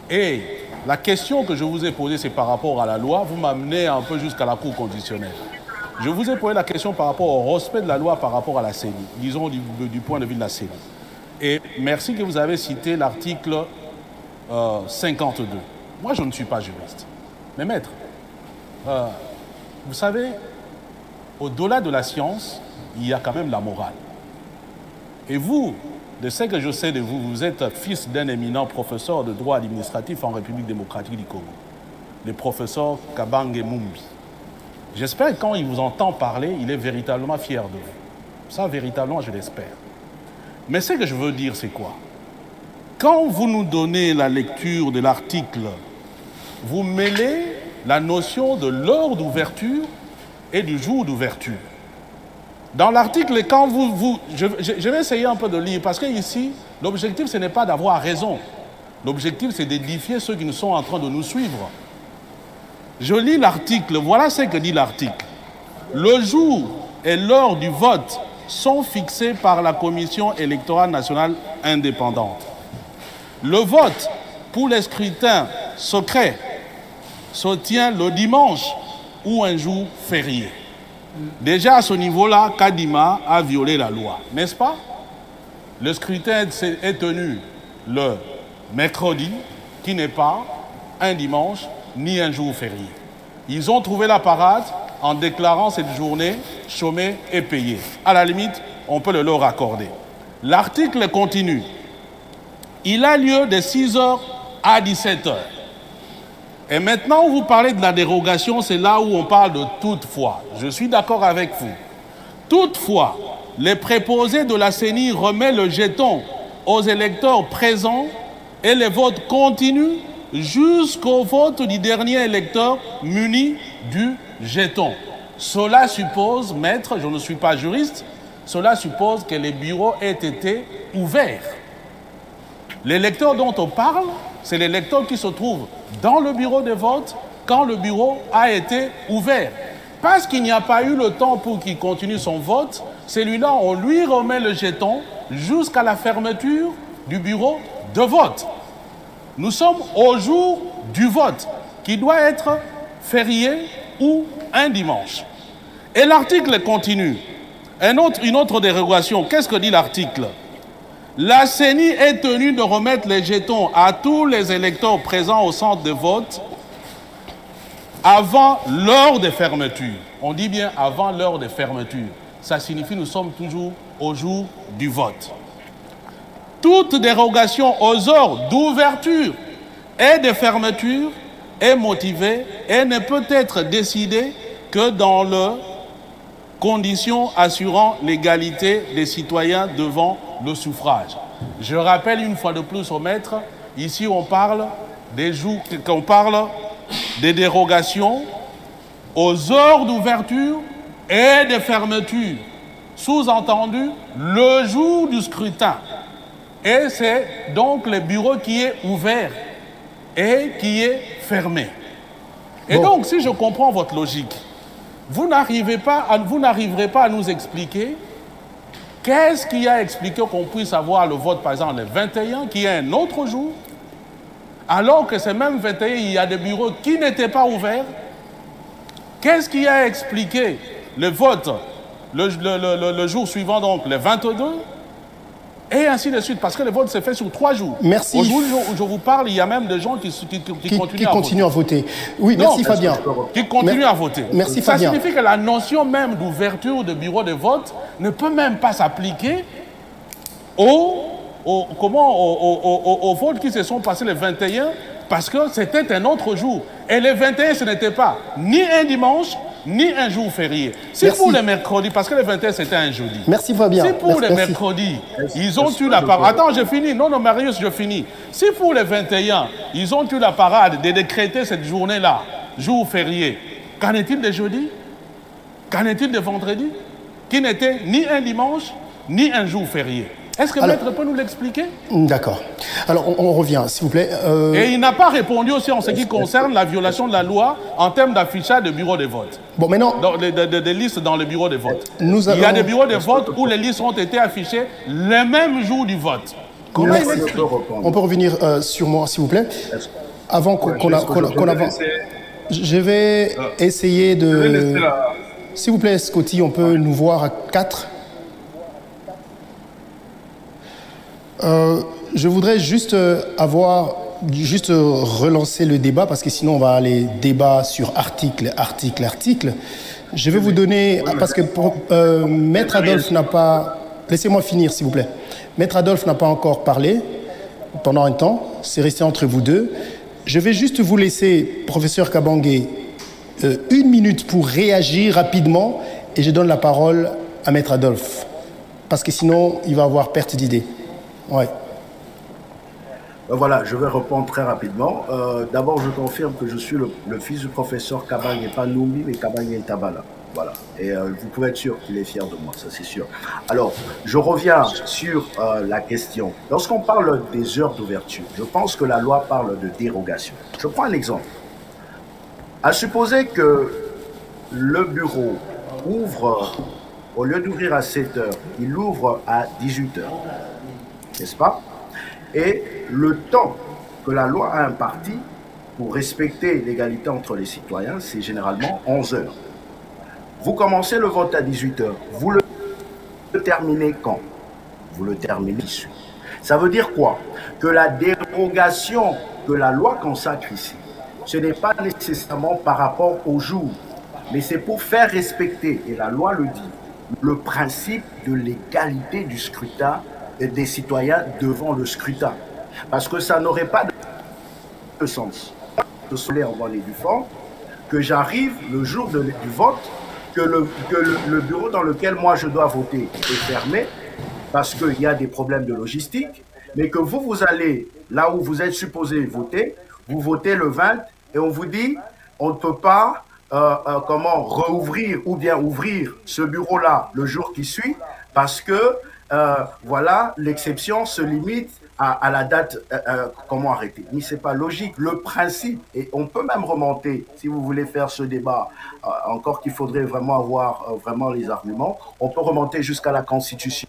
Et la question que je vous ai posée, c'est par rapport à la loi. Vous m'amenez un peu jusqu'à la Cour constitutionnelle. Je vous ai posé la question par rapport au respect de la loi par rapport à la CENI, disons du point de vue de la CENI. Et merci que vous avez cité l'article 52. Moi, je ne suis pas juriste. Mais maître, vous savez, au-delà de la science, il y a quand même la morale. Et vous, de ce que je sais de vous, vous êtes fils d'un éminent professeur de droit administratif en République démocratique du Congo, le professeur Kabange Mumbi. J'espère que quand il vous entend parler, il est véritablement fier de vous. Ça, véritablement, je l'espère. Mais ce que je veux dire, c'est quoi? Quand vous nous donnez la lecture de l'article, vous mêlez la notion de l'heure d'ouverture et du jour d'ouverture. Dans l'article, quand je vais essayer un peu de lire, parce que ici, l'objectif, ce n'est pas d'avoir raison. L'objectif, c'est d'édifier ceux qui nous sont en train de nous suivre. Je lis l'article, voilà ce que dit l'article. Le jour et l'heure du vote sont fixés par la Commission électorale nationale indépendante. Le vote pour les scrutins secrets se tient le dimanche ou un jour férié. Déjà à ce niveau-là, Kadima a violé la loi, n'est-ce pas? Le scrutin est tenu le mercredi, qui n'est pas un dimanche ni un jour férié. Ils ont trouvé la parade en déclarant cette journée chômée et payée. À la limite, on peut le leur accorder. L'article continue. Il a lieu de 6h à 17h. Et maintenant, vous parlez de la dérogation, c'est là où on parle de toutefois. Je suis d'accord avec vous. Toutefois, les préposés de la CENI remettent le jeton aux électeurs présents et les votes continuent jusqu'au vote du dernier électeur muni du jeton. Cela suppose, maître, je ne suis pas juriste, cela suppose que les bureaux aient été ouverts. Les lecteurs dont on parle, c'est les lecteurs qui se trouvent dans le bureau de vote quand le bureau a été ouvert. Parce qu'il n'y a pas eu le temps pour qu'il continue son vote, celui-là, on lui remet le jeton jusqu'à la fermeture du bureau de vote. Nous sommes au jour du vote, qui doit être férié ou un dimanche. Et l'article continue. Une autre dérogation, qu'est-ce que dit l'article? La CENI est tenue de remettre les jetons à tous les électeurs présents au centre de vote avant l'heure de fermeture. On dit bien avant l'heure de fermeture. Ça signifie que nous sommes toujours au jour du vote. Toute dérogation aux heures d'ouverture et de fermeture est motivée et ne peut être décidée que dans les conditions assurant l'égalité des citoyens devant le suffrage. Je rappelle une fois de plus au maître, ici on parle des dérogations aux heures d'ouverture et de fermeture. Sous-entendu, le jour du scrutin. Et c'est donc le bureau qui est ouvert et qui est fermé. Et donc, si je comprends votre logique, vous n'arriverez pas à nous expliquer qu'est-ce qui a expliqué qu'on puisse avoir le vote, par exemple, le 21, qui est un autre jour, alors que ce même 21, il y a des bureaux qui n'étaient pas ouverts. Qu'est-ce qui a expliqué le vote le jour suivant, donc le 22, et ainsi de suite, parce que le vote s'est fait sur 3 jours. Merci. Au jour où je vous parle, il y a même des gens qui continuent à voter. Oui, non, merci Fabien. Qui continuent à voter. Merci Ça Fabien. signifie que la notion même d'ouverture de bureau de vote ne peut même pas s'appliquer aux votes qui se sont passés le 21, parce que c'était un autre jour. Et le 21, ce n'était pas ni un dimanche, ni un jour férié. Si pour le mercredi, parce que le 21 c'était un jeudi. Merci Fabien. Si pour le mercredi, ils ont eu la parade. Attends, je finis. Non, Marius, je finis. Si pour le 21, ils ont eu la parade de décréter cette journée-là, jour férié, qu'en est-il de jeudi? Qu'en est-il de vendredi? Qui n'était ni un dimanche, ni un jour férié. Est-ce que maître peut nous l'expliquer? D'accord. Alors, on revient, s'il vous plaît. Et il n'a pas répondu aussi en ce qui concerne la violation de la loi en termes d'affichage de bureaux de vote. Bon, maintenant... Des listes dans le bureau de vote. Il y a des bureaux de vote où les listes ont été affichées le même jour du vote. Comment il explique? On peut revenir sur moi, s'il vous plaît. Avant qu'on avance. Je vais essayer de... S'il vous plaît, Scotty, on peut nous voir à 4. Je voudrais juste relancer le débat, parce que sinon on va aller débat sur article. Je vais vous donner, parce que Maître Adolphe n'a pas... Laissez-moi finir, s'il vous plaît. Maître Adolphe n'a pas encore parlé pendant un temps, c'est resté entre vous deux. Je vais juste vous laisser, professeur Kabange, 1 minute pour réagir rapidement, et je donne la parole à Maître Adolphe. parce que sinon, il va avoir perte d'idées. Ouais. Voilà, je vais répondre très rapidement. D'abord, je confirme que je suis le fils du professeur Kabang, et pas Noumi, mais Kabang et Tabala. Voilà. Et vous pouvez être sûr qu'il est fier de moi, ça c'est sûr. Alors, je reviens sur la question. Lorsqu'on parle des heures d'ouverture, je pense que la loi parle de dérogation. Je prends un exemple. À supposer que le bureau ouvre, au lieu d'ouvrir à 7 heures, il ouvre à 18 heures. N'est-ce pas? Et le temps que la loi a imparti pour respecter l'égalité entre les citoyens, c'est généralement 11 heures. Vous commencez le vote à 18 heures. Vous le terminez quand? Vous le terminez ici. Ça veut dire quoi? Que la dérogation que la loi consacre ici, ce n'est pas nécessairement par rapport au jour, mais c'est pour faire respecter, et la loi le dit, le principe de l'égalité du scrutin et des citoyens devant le scrutin. Parce que ça n'aurait pas de sens de se lever en bonne et due forme, que j'arrive le jour du vote, que le bureau dans lequel moi je dois voter est fermé, parce qu'il y a des problèmes de logistique, mais que vous allez là où vous êtes supposé voter, vous votez le 20 et on vous dit on ne peut pas comment rouvrir ou bien ouvrir ce bureau-là le jour qui suit, parce que voilà, l'exception se limite à la date, comment arrêter. Mais ce n'est pas logique. Le principe, et on peut même remonter, si vous voulez faire ce débat, encore qu'il faudrait vraiment avoir vraiment les arguments, on peut remonter jusqu'à la Constitution.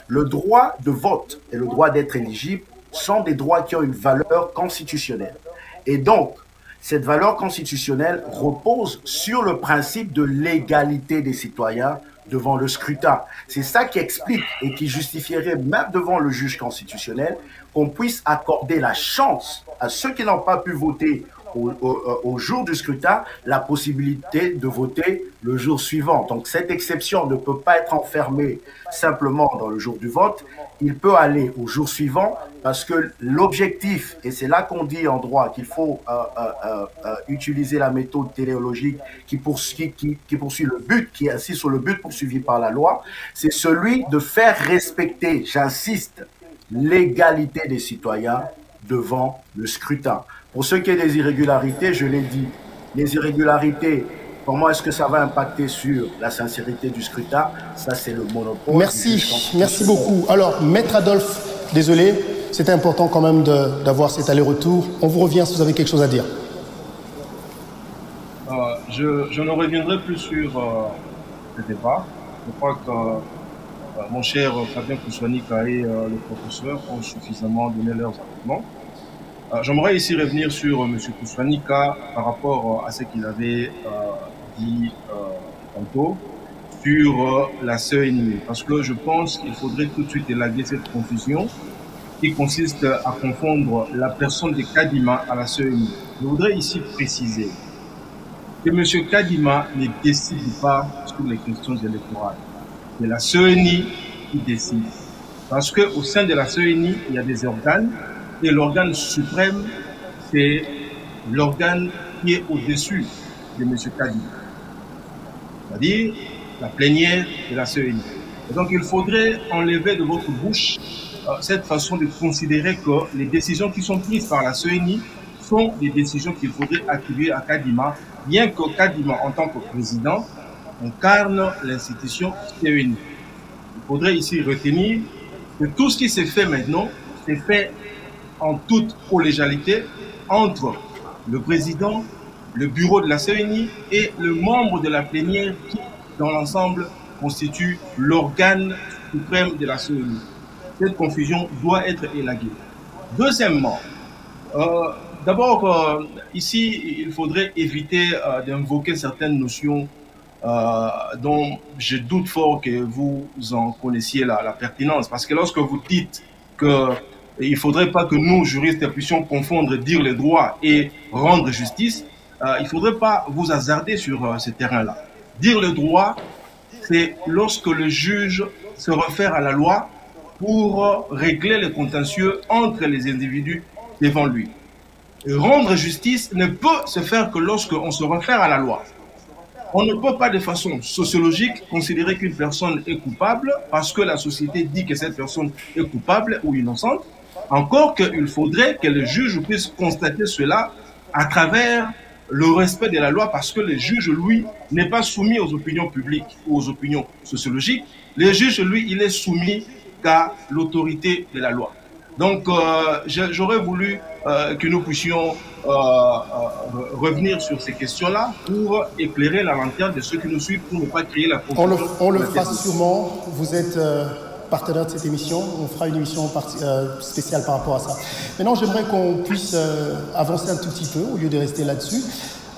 Le droit de vote et le droit d'être éligible sont des droits qui ont une valeur constitutionnelle. Et donc, cette valeur constitutionnelle repose sur le principe de l'égalité des citoyens devant le scrutin. C'est ça qui explique et qui justifierait même devant le juge constitutionnel qu'on puisse accorder la chance à ceux qui n'ont pas pu voter au jour du scrutin la possibilité de voter le jour suivant. Donc cette exception ne peut pas être enfermée simplement dans le jour du vote, il peut aller au jour suivant parce que l'objectif, et c'est là qu'on dit en droit qu'il faut utiliser la méthode téléologique qui poursuit le but, qui insiste sur le but poursuivi par la loi, c'est celui de faire respecter, j'insiste, l'égalité des citoyens devant le scrutin. Pour ce qui est des irrégularités, je l'ai dit, les irrégularités, comment est-ce que ça va impacter sur la sincérité du scrutin? Ça, c'est le monopole. Merci beaucoup. Alors, Maître Adolphe, désolé, c'était important quand même d'avoir cet aller-retour. On vous revient si vous avez quelque chose à dire. Je ne reviendrai plus sur le débat. Je crois que mon cher Fabien Kousouanika et le professeur ont suffisamment donné leurs arguments. J'aimerais ici revenir sur M. Kousouanika par rapport à ce qu'il avait dit tantôt sur la CENI, parce que je pense qu'il faudrait tout de suite élaguer cette confusion qui consiste à confondre la personne de Kadima à la CENI. Je voudrais ici préciser que M. Kadima ne décide pas sur les questions électorales. C'est la CENI qui décide. Parce qu'au sein de la CENI, il y a des organes, et l'organe suprême, c'est l'organe qui est au-dessus de M. Kadima. C'est-à-dire la plénière de la CENI. Et donc il faudrait enlever de votre bouche cette façon de considérer que les décisions qui sont prises par la CENI sont des décisions qu'il faudrait attribuer à Kadima, bien que Kadima, en tant que président, incarne l'institution CENI. Il faudrait ici retenir que tout ce qui s'est fait maintenant, c'est fait en toute collégialité entre le président, le bureau de la CENI et le membre de la plénière qui, dans l'ensemble, constitue l'organe suprême de la CENI. Cette confusion doit être élaguée. Deuxièmement, d'abord, ici, il faudrait éviter d'invoquer certaines notions dont je doute fort que vous en connaissiez la pertinence. Parce que lorsque vous dites qu'il ne faudrait pas que nous, juristes, puissions confondre dire le droit et rendre justice, il ne faudrait pas vous hasarder sur ce terrain-là. Dire le droit, c'est lorsque le juge se réfère à la loi pour régler les contentieux entre les individus devant lui. Et rendre justice ne peut se faire que lorsqu'on se réfère à la loi. On ne peut pas de façon sociologique considérer qu'une personne est coupable parce que la société dit que cette personne est coupable ou innocente. Encore qu'il faudrait que le juge puisse constater cela à travers le respect de la loi parce que le juge, lui, n'est pas soumis aux opinions publiques ou aux opinions sociologiques. Le juge, lui, il est soumis qu'à l'autorité de la loi. Donc, j'aurais voulu que nous puissions revenir sur ces questions-là pour éclairer la lanterne de ceux qui nous suivent pour ne pas créer la confusion. On le fera sûrement. Vous êtes partenaire de cette émission. On fera une émission spéciale par rapport à ça. Maintenant, j'aimerais qu'on puisse avancer un tout petit peu au lieu de rester là-dessus.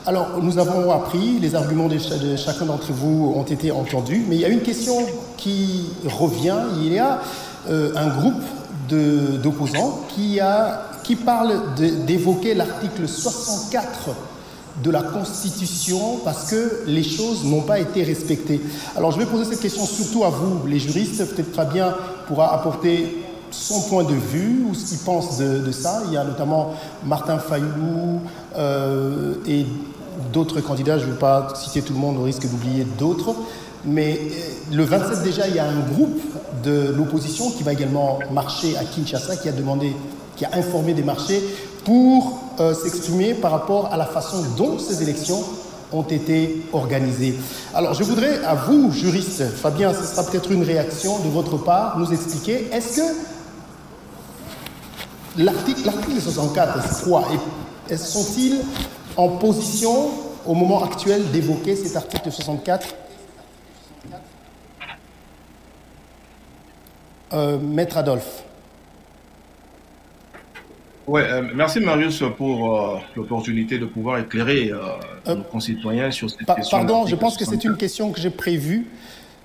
Alors, nous avons appris, les arguments de chacun d'entre vous ont été entendus, mais il y a une question qui revient. Il y a un groupe d'opposants qui parle d'évoquer l'article 64 de la Constitution parce que les choses n'ont pas été respectées. Alors je vais poser cette question surtout à vous, les juristes. Peut-être Fabien pourra apporter son point de vue ou ce qu'il pense de ça. Il y a notamment Martin Fayulu et d'autres candidats. Je ne vais pas citer tout le monde au risque d'oublier d'autres. Mais le 27 déjà, il y a un groupe de l'opposition qui va également marcher à Kinshasa, qui a informé des marchés pour s'exprimer par rapport à la façon dont ces élections ont été organisées. Alors je voudrais à vous, juristes, Fabien, ce sera peut-être une réaction de votre part, nous expliquer, est-ce que l'article 64, est-ce quoi? Sont-ils en position au moment actuel d'évoquer cet article 64? Maître Adolphe. Oui, merci Marius pour l'opportunité de pouvoir éclairer nos concitoyens sur cette question. Pardon, je pense que c'est une question que j'ai prévue,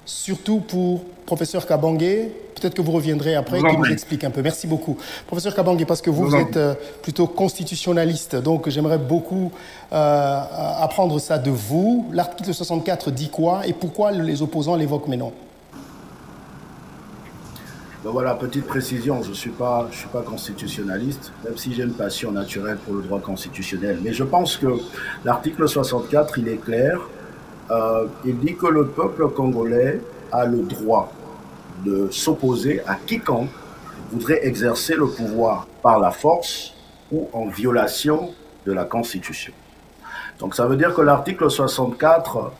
surtout pour professeur Kabange. Peut-être que vous reviendrez après, qu'il nous explique un peu. Merci beaucoup. Professeur Kabange, parce que vous êtes plutôt constitutionnaliste, donc j'aimerais beaucoup apprendre ça de vous. L'article 64 dit quoi et pourquoi les opposants l'évoquent maintenant? Ben voilà, petite précision, je suis pas constitutionnaliste, même si j'ai une passion naturelle pour le droit constitutionnel. Mais je pense que l'article 64, il est clair. Il dit que le peuple congolais a le droit de s'opposer à quiconque voudrait exercer le pouvoir par la force ou en violation de la Constitution. Donc ça veut dire que l'article 64,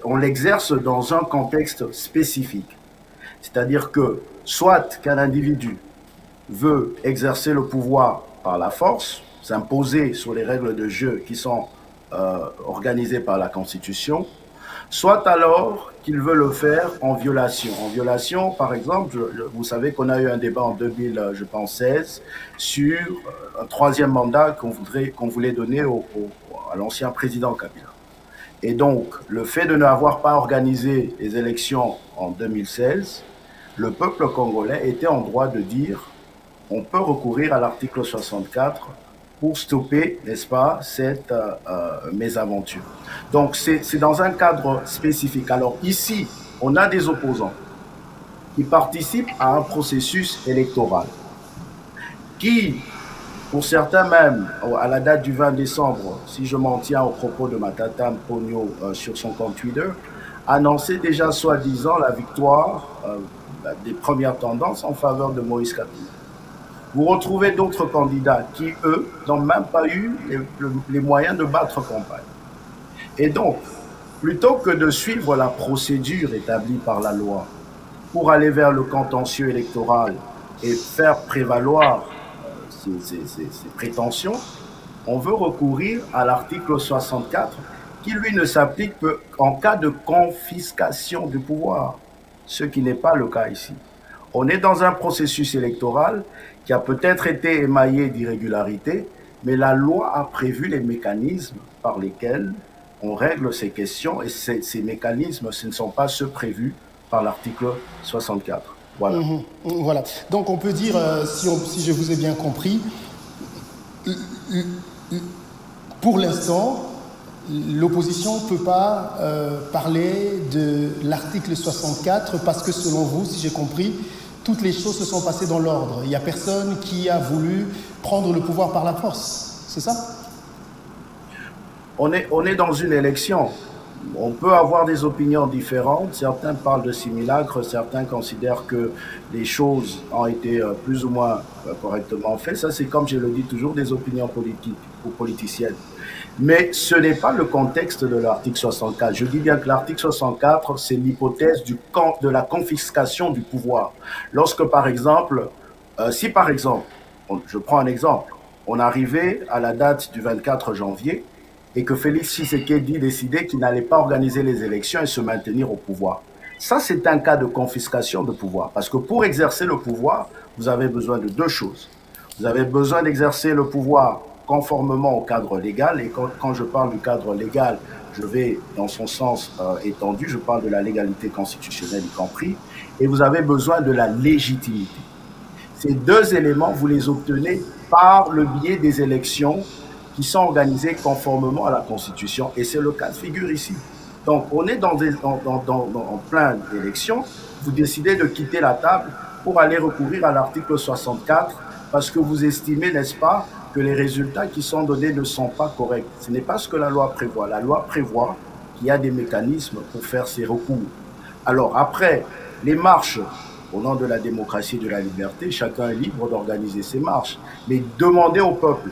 on l'exerce dans un contexte spécifique. C'est-à-dire que soit qu'un individu veut exercer le pouvoir par la force, s'imposer sur les règles de jeu qui sont organisées par la Constitution, soit alors qu'il veut le faire en violation. En violation, par exemple, vous savez qu'on a eu un débat en 2016 sur un troisième mandat qu'on voulait donner à l'ancien président Kabila. Et donc, le fait de n'avoir pas organisé les élections en 2016, le peuple congolais était en droit de dire on peut recourir à l'article 64 pour stopper, n'est-ce pas, cette mésaventure. Donc, c'est dans un cadre spécifique. Alors ici, on a des opposants qui participent à un processus électoral qui, pour certains même, à la date du 20 décembre, si je m'en tiens aux propos de Matata Mpogno sur son compte Twitter, annonçait déjà soi-disant la victoire des premières tendances en faveur de Moïse Katumbi. Vous retrouvez d'autres candidats qui, eux, n'ont même pas eu les moyens de battre campagne. Et donc, plutôt que de suivre la procédure établie par la loi pour aller vers le contentieux électoral et faire prévaloir ses prétentions, on veut recourir à l'article 64 qui, lui, ne s'applique qu'en cas de confiscation du pouvoir, ce qui n'est pas le cas ici. On est dans un processus électoral qui a peut-être été émaillé d'irrégularités, mais la loi a prévu les mécanismes par lesquels on règle ces questions, et ces mécanismes, ce ne sont pas ceux prévus par l'article 64. Voilà. Voilà. Donc on peut dire, si je vous ai bien compris, pour l'instant, l'opposition ne peut pas parler de l'article 64 parce que selon vous, si j'ai compris, toutes les choses se sont passées dans l'ordre. Il n'y a personne qui a voulu prendre le pouvoir par la force. C'est ça? on est dans une élection. On peut avoir des opinions différentes. Certains parlent de simulacre, certains considèrent que les choses ont été plus ou moins correctement faites. Ça, c'est comme je le dis toujours, des opinions politiques ou politiciennes. Mais ce n'est pas le contexte de l'article 64. Je dis bien que l'article 64, c'est l'hypothèse de la confiscation du pouvoir. Lorsque, par exemple, si par exemple, je prends un exemple, on arrivait à la date du 24 janvier, et que Félix Tshisekedi décidait qu'il n'allait pas organiser les élections et se maintenir au pouvoir. Ça, c'est un cas de confiscation de pouvoir. Parce que pour exercer le pouvoir, vous avez besoin de deux choses. Vous avez besoin d'exercer le pouvoir conformément au cadre légal. Et quand je parle du cadre légal, je vais dans son sens étendu. Je parle de la légalité constitutionnelle y compris. Et vous avez besoin de la légitimité. Ces deux éléments, vous les obtenez par le biais des élections qui sont organisés conformément à la Constitution. Et c'est le cas de figure ici. Donc, on est en plein d'élections. Vous décidez de quitter la table pour aller recourir à l'article 64 parce que vous estimez, n'est-ce pas, que les résultats qui sont donnés ne sont pas corrects. Ce n'est pas ce que la loi prévoit. La loi prévoit qu'il y a des mécanismes pour faire ces recours. Alors, après, les marches, au nom de la démocratie et de la liberté, chacun est libre d'organiser ses marches. Mais demandez au peuple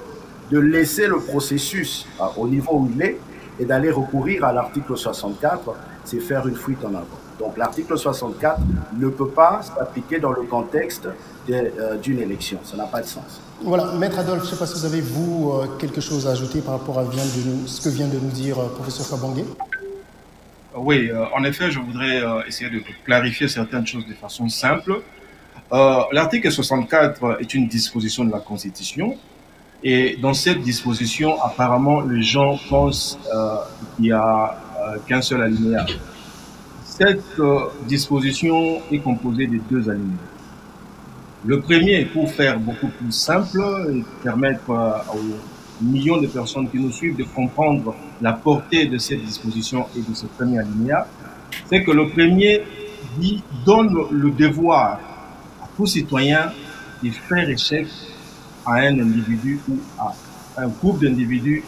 de laisser le processus au niveau où il est et d'aller recourir à l'article 64, c'est faire une fuite en avant. Donc l'article 64 ne peut pas s'appliquer dans le contexte d'une élection. Ça n'a pas de sens. Voilà, Maître Adolphe, je ne sais pas si vous avez, vous, quelque chose à ajouter par rapport à ce que vient de nous dire professeur Kabangé. Oui, en effet, je voudrais essayer de clarifier certaines choses de façon simple. L'article 64 est une disposition de la Constitution. Et dans cette disposition, apparemment, les gens pensent qu'il n'y a qu'un seul alinéa. Cette disposition est composée de deux alinéas. Le premier, pour faire beaucoup plus simple et permettre aux millions de personnes qui nous suivent de comprendre la portée de cette disposition et de ce premier alinéa, c'est que le premier donne le devoir à tout citoyen de faire échec à un individu ou à un groupe d'individus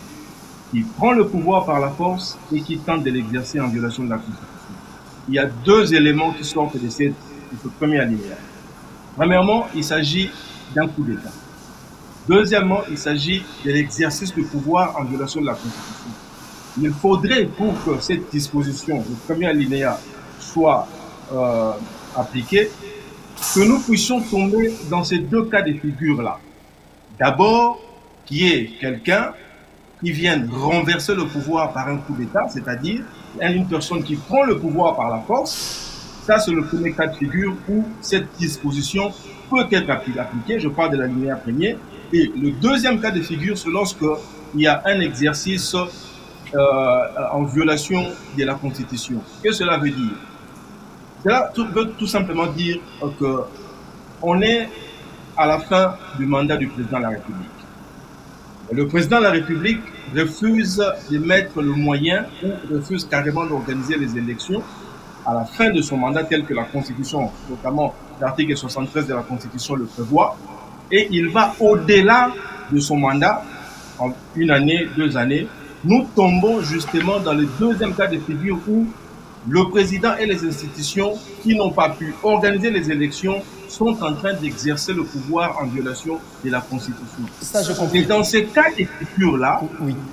qui prend le pouvoir par la force et qui tente de l'exercer en violation de la Constitution. Il y a deux éléments qui sortent de ce premier alinéa. Premièrement, il s'agit d'un coup d'État. Deuxièmement, il s'agit de l'exercice du pouvoir en violation de la Constitution. Il faudrait, pour que cette disposition, le premier alinéa, soit appliquée, que nous puissions tomber dans ces deux cas de figure-là. D'abord, qu'il y ait quelqu'un qui vienne renverser le pouvoir par un coup d'État, c'est-à-dire une personne qui prend le pouvoir par la force. Ça, c'est le premier cas de figure où cette disposition peut être appliquée. Je parle de l'alinéa premier. Et le deuxième cas de figure, c'est lorsqu'il y a un exercice en violation de la Constitution. Qu'est-ce que cela veut dire? Cela veut tout simplement dire qu'on est à la fin du mandat du président de la République. Le président de la République refuse de mettre le moyen ou refuse carrément d'organiser les élections à la fin de son mandat tel que la Constitution, notamment l'article 73 de la Constitution le prévoit, et il va au-delà de son mandat, en une année, 2 années. Nous tombons justement dans le deuxième cas de figure où le président et les institutions qui n'ont pas pu organiser les élections sont en train d'exercer le pouvoir en violation de la Constitution. Ça, je comprends. C'est dans ces cas de figure-là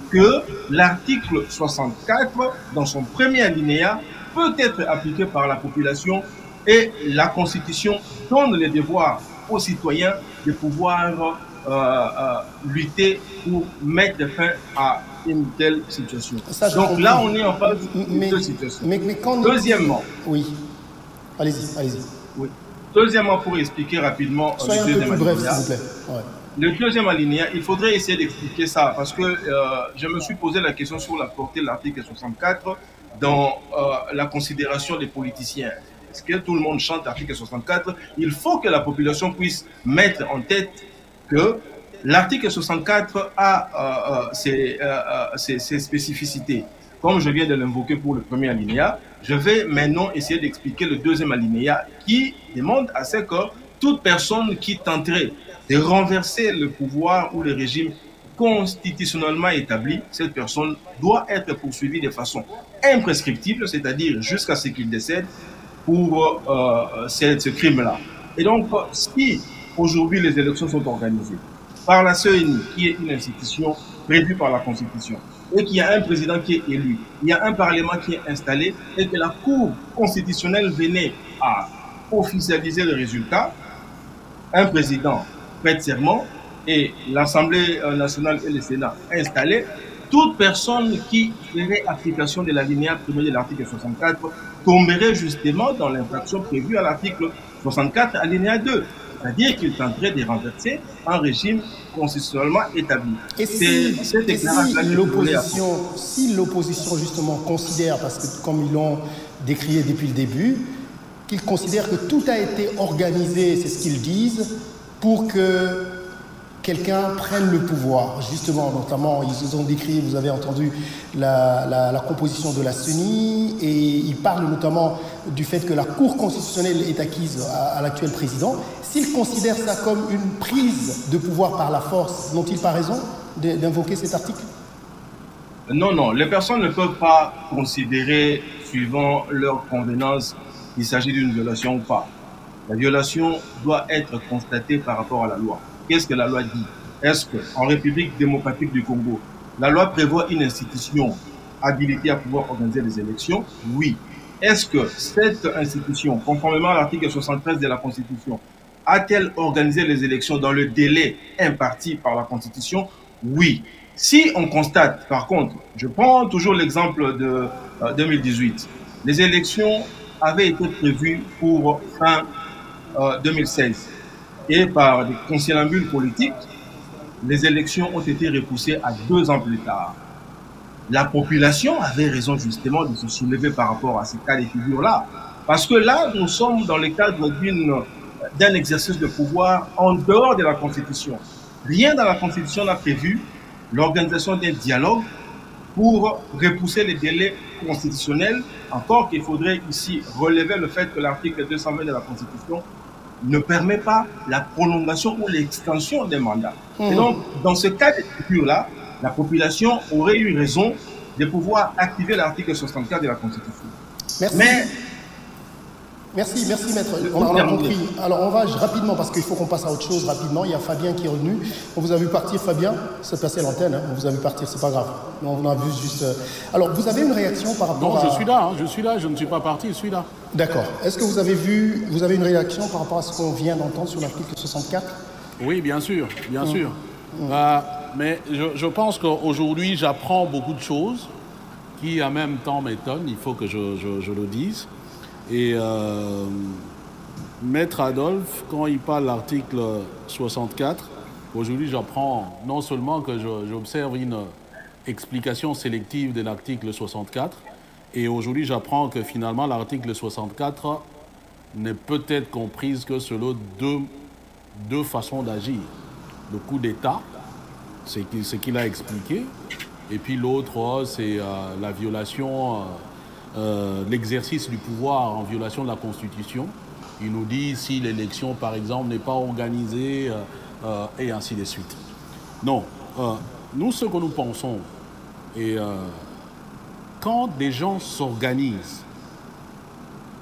que l'article 64, dans son premier alinéa, peut être appliqué par la population et la Constitution donne le devoir aux citoyens de pouvoir lutter pour mettre fin à une telle situation. Donc là, on est en phase de deux situations. Deuxièmement, oui, allez-y, allez-y. Oui. Deuxièmement, pour expliquer rapidement soyez le deuxième bref, alinéa, s'il vous plaît. Ouais. Le deuxième alinéa, il faudrait essayer d'expliquer ça parce que je me suis posé la question sur la portée de l'article 64 dans la considération des politiciens. Est-ce que tout le monde chante l'article 64? Il faut que la population puisse mettre en tête que l'article 64 a ses spécificités. Comme je viens de l'invoquer pour le premier alinéa, je vais maintenant essayer d'expliquer le deuxième alinéa qui demande à ce que toute personne qui tenterait de renverser le pouvoir ou le régime constitutionnellement établi, cette personne doit être poursuivie de façon imprescriptible, c'est-à-dire jusqu'à ce qu'il décède pour ce crime-là. Et donc, si aujourd'hui les élections sont organisées par la CENI, qui est une institution prévue par la Constitution, et qu'il y a un président qui est élu, il y a un parlement qui est installé, et que la Cour constitutionnelle venait à officialiser le résultat, un président prête serment et l'Assemblée nationale et le Sénat installés, toute personne qui ferait application de l'alinéa 1er de l'article 64 tomberait justement dans l'infraction prévue à l'article 64 alinéa 2. C'est-à-dire qu'il tenterait de renverser un régime constitutionnellement établi. Et si l'opposition justement considère, parce que comme ils l'ont décrié depuis le début, qu'ils considèrent que tout a été organisé, c'est ce qu'ils disent, pour que quelqu'un prenne le pouvoir, justement, notamment, ils ont décrit, vous avez entendu la composition de la CENI, et ils parlent notamment du fait que la Cour constitutionnelle est acquise à l'actuel président. S'ils considèrent ça comme une prise de pouvoir par la force, n'ont-ils pas raison d'invoquer cet article? Non, non, les personnes ne peuvent pas considérer, suivant leur convenance, qu'il s'agit d'une violation ou pas. La violation doit être constatée par rapport à la loi. Qu'est-ce que la loi dit? Est-ce qu'en République démocratique du Congo, la loi prévoit une institution habilitée à pouvoir organiser des élections? Oui. Est-ce que cette institution, conformément à l'article 73 de la Constitution, a-t-elle organisé les élections dans le délai imparti par la Constitution? Oui. Si on constate, par contre, je prends toujours l'exemple de 2018, les élections avaient été prévues pour fin 2016. Et par des conciliabules politiques, les élections ont été repoussées à 2 ans plus tard. La population avait raison justement de se soulever par rapport à ces cas de figure-là. Parce que là, nous sommes dans le cadre d'un exercice de pouvoir en dehors de la Constitution. Rien dans la Constitution n'a prévu l'organisation d'un dialogue pour repousser les délais constitutionnels. Encore qu'il faudrait ici relever le fait que l'article 220 de la Constitution ne permet pas la prolongation ou l'extension des mandats. Et donc, dans ce cas de figure-là, la population aurait eu raison de pouvoir activer l'article 64 de la Constitution. Merci. Mais Merci, maître. On a compris. Alors, on va rapidement, parce qu'il faut qu'on passe à autre chose rapidement. Il y a Fabien qui est revenu. On vous a vu partir, Fabien. C'est passé l'antenne. Hein. On vous a vu partir, c'est pas grave. On a vu juste... Alors, vous avez une réaction par rapport à... Non, je suis là. Je ne suis pas parti, je suis là. D'accord. Est-ce que vous avez une réaction par rapport à ce qu'on vient d'entendre sur l'article 64? Oui, bien sûr, bien sûr. Mais je pense qu'aujourd'hui, j'apprends beaucoup de choses qui, en même temps, m'étonnent. Il faut que je le dise. Et Maître Adolphe, quand il parle de l'article 64, aujourd'hui j'apprends non seulement que j'observe une explication sélective de l'article 64, et aujourd'hui j'apprends que finalement l'article 64 n'est peut-être comprise que selon deux façons d'agir. Le coup d'État, c'est ce qu'il a expliqué, et puis l'autre c'est la violation... l'exercice du pouvoir en violation de la Constitution. Il nous dit si l'élection, par exemple, n'est pas organisée et ainsi de suite. Non. Nous, ce que nous pensons, et quand des gens s'organisent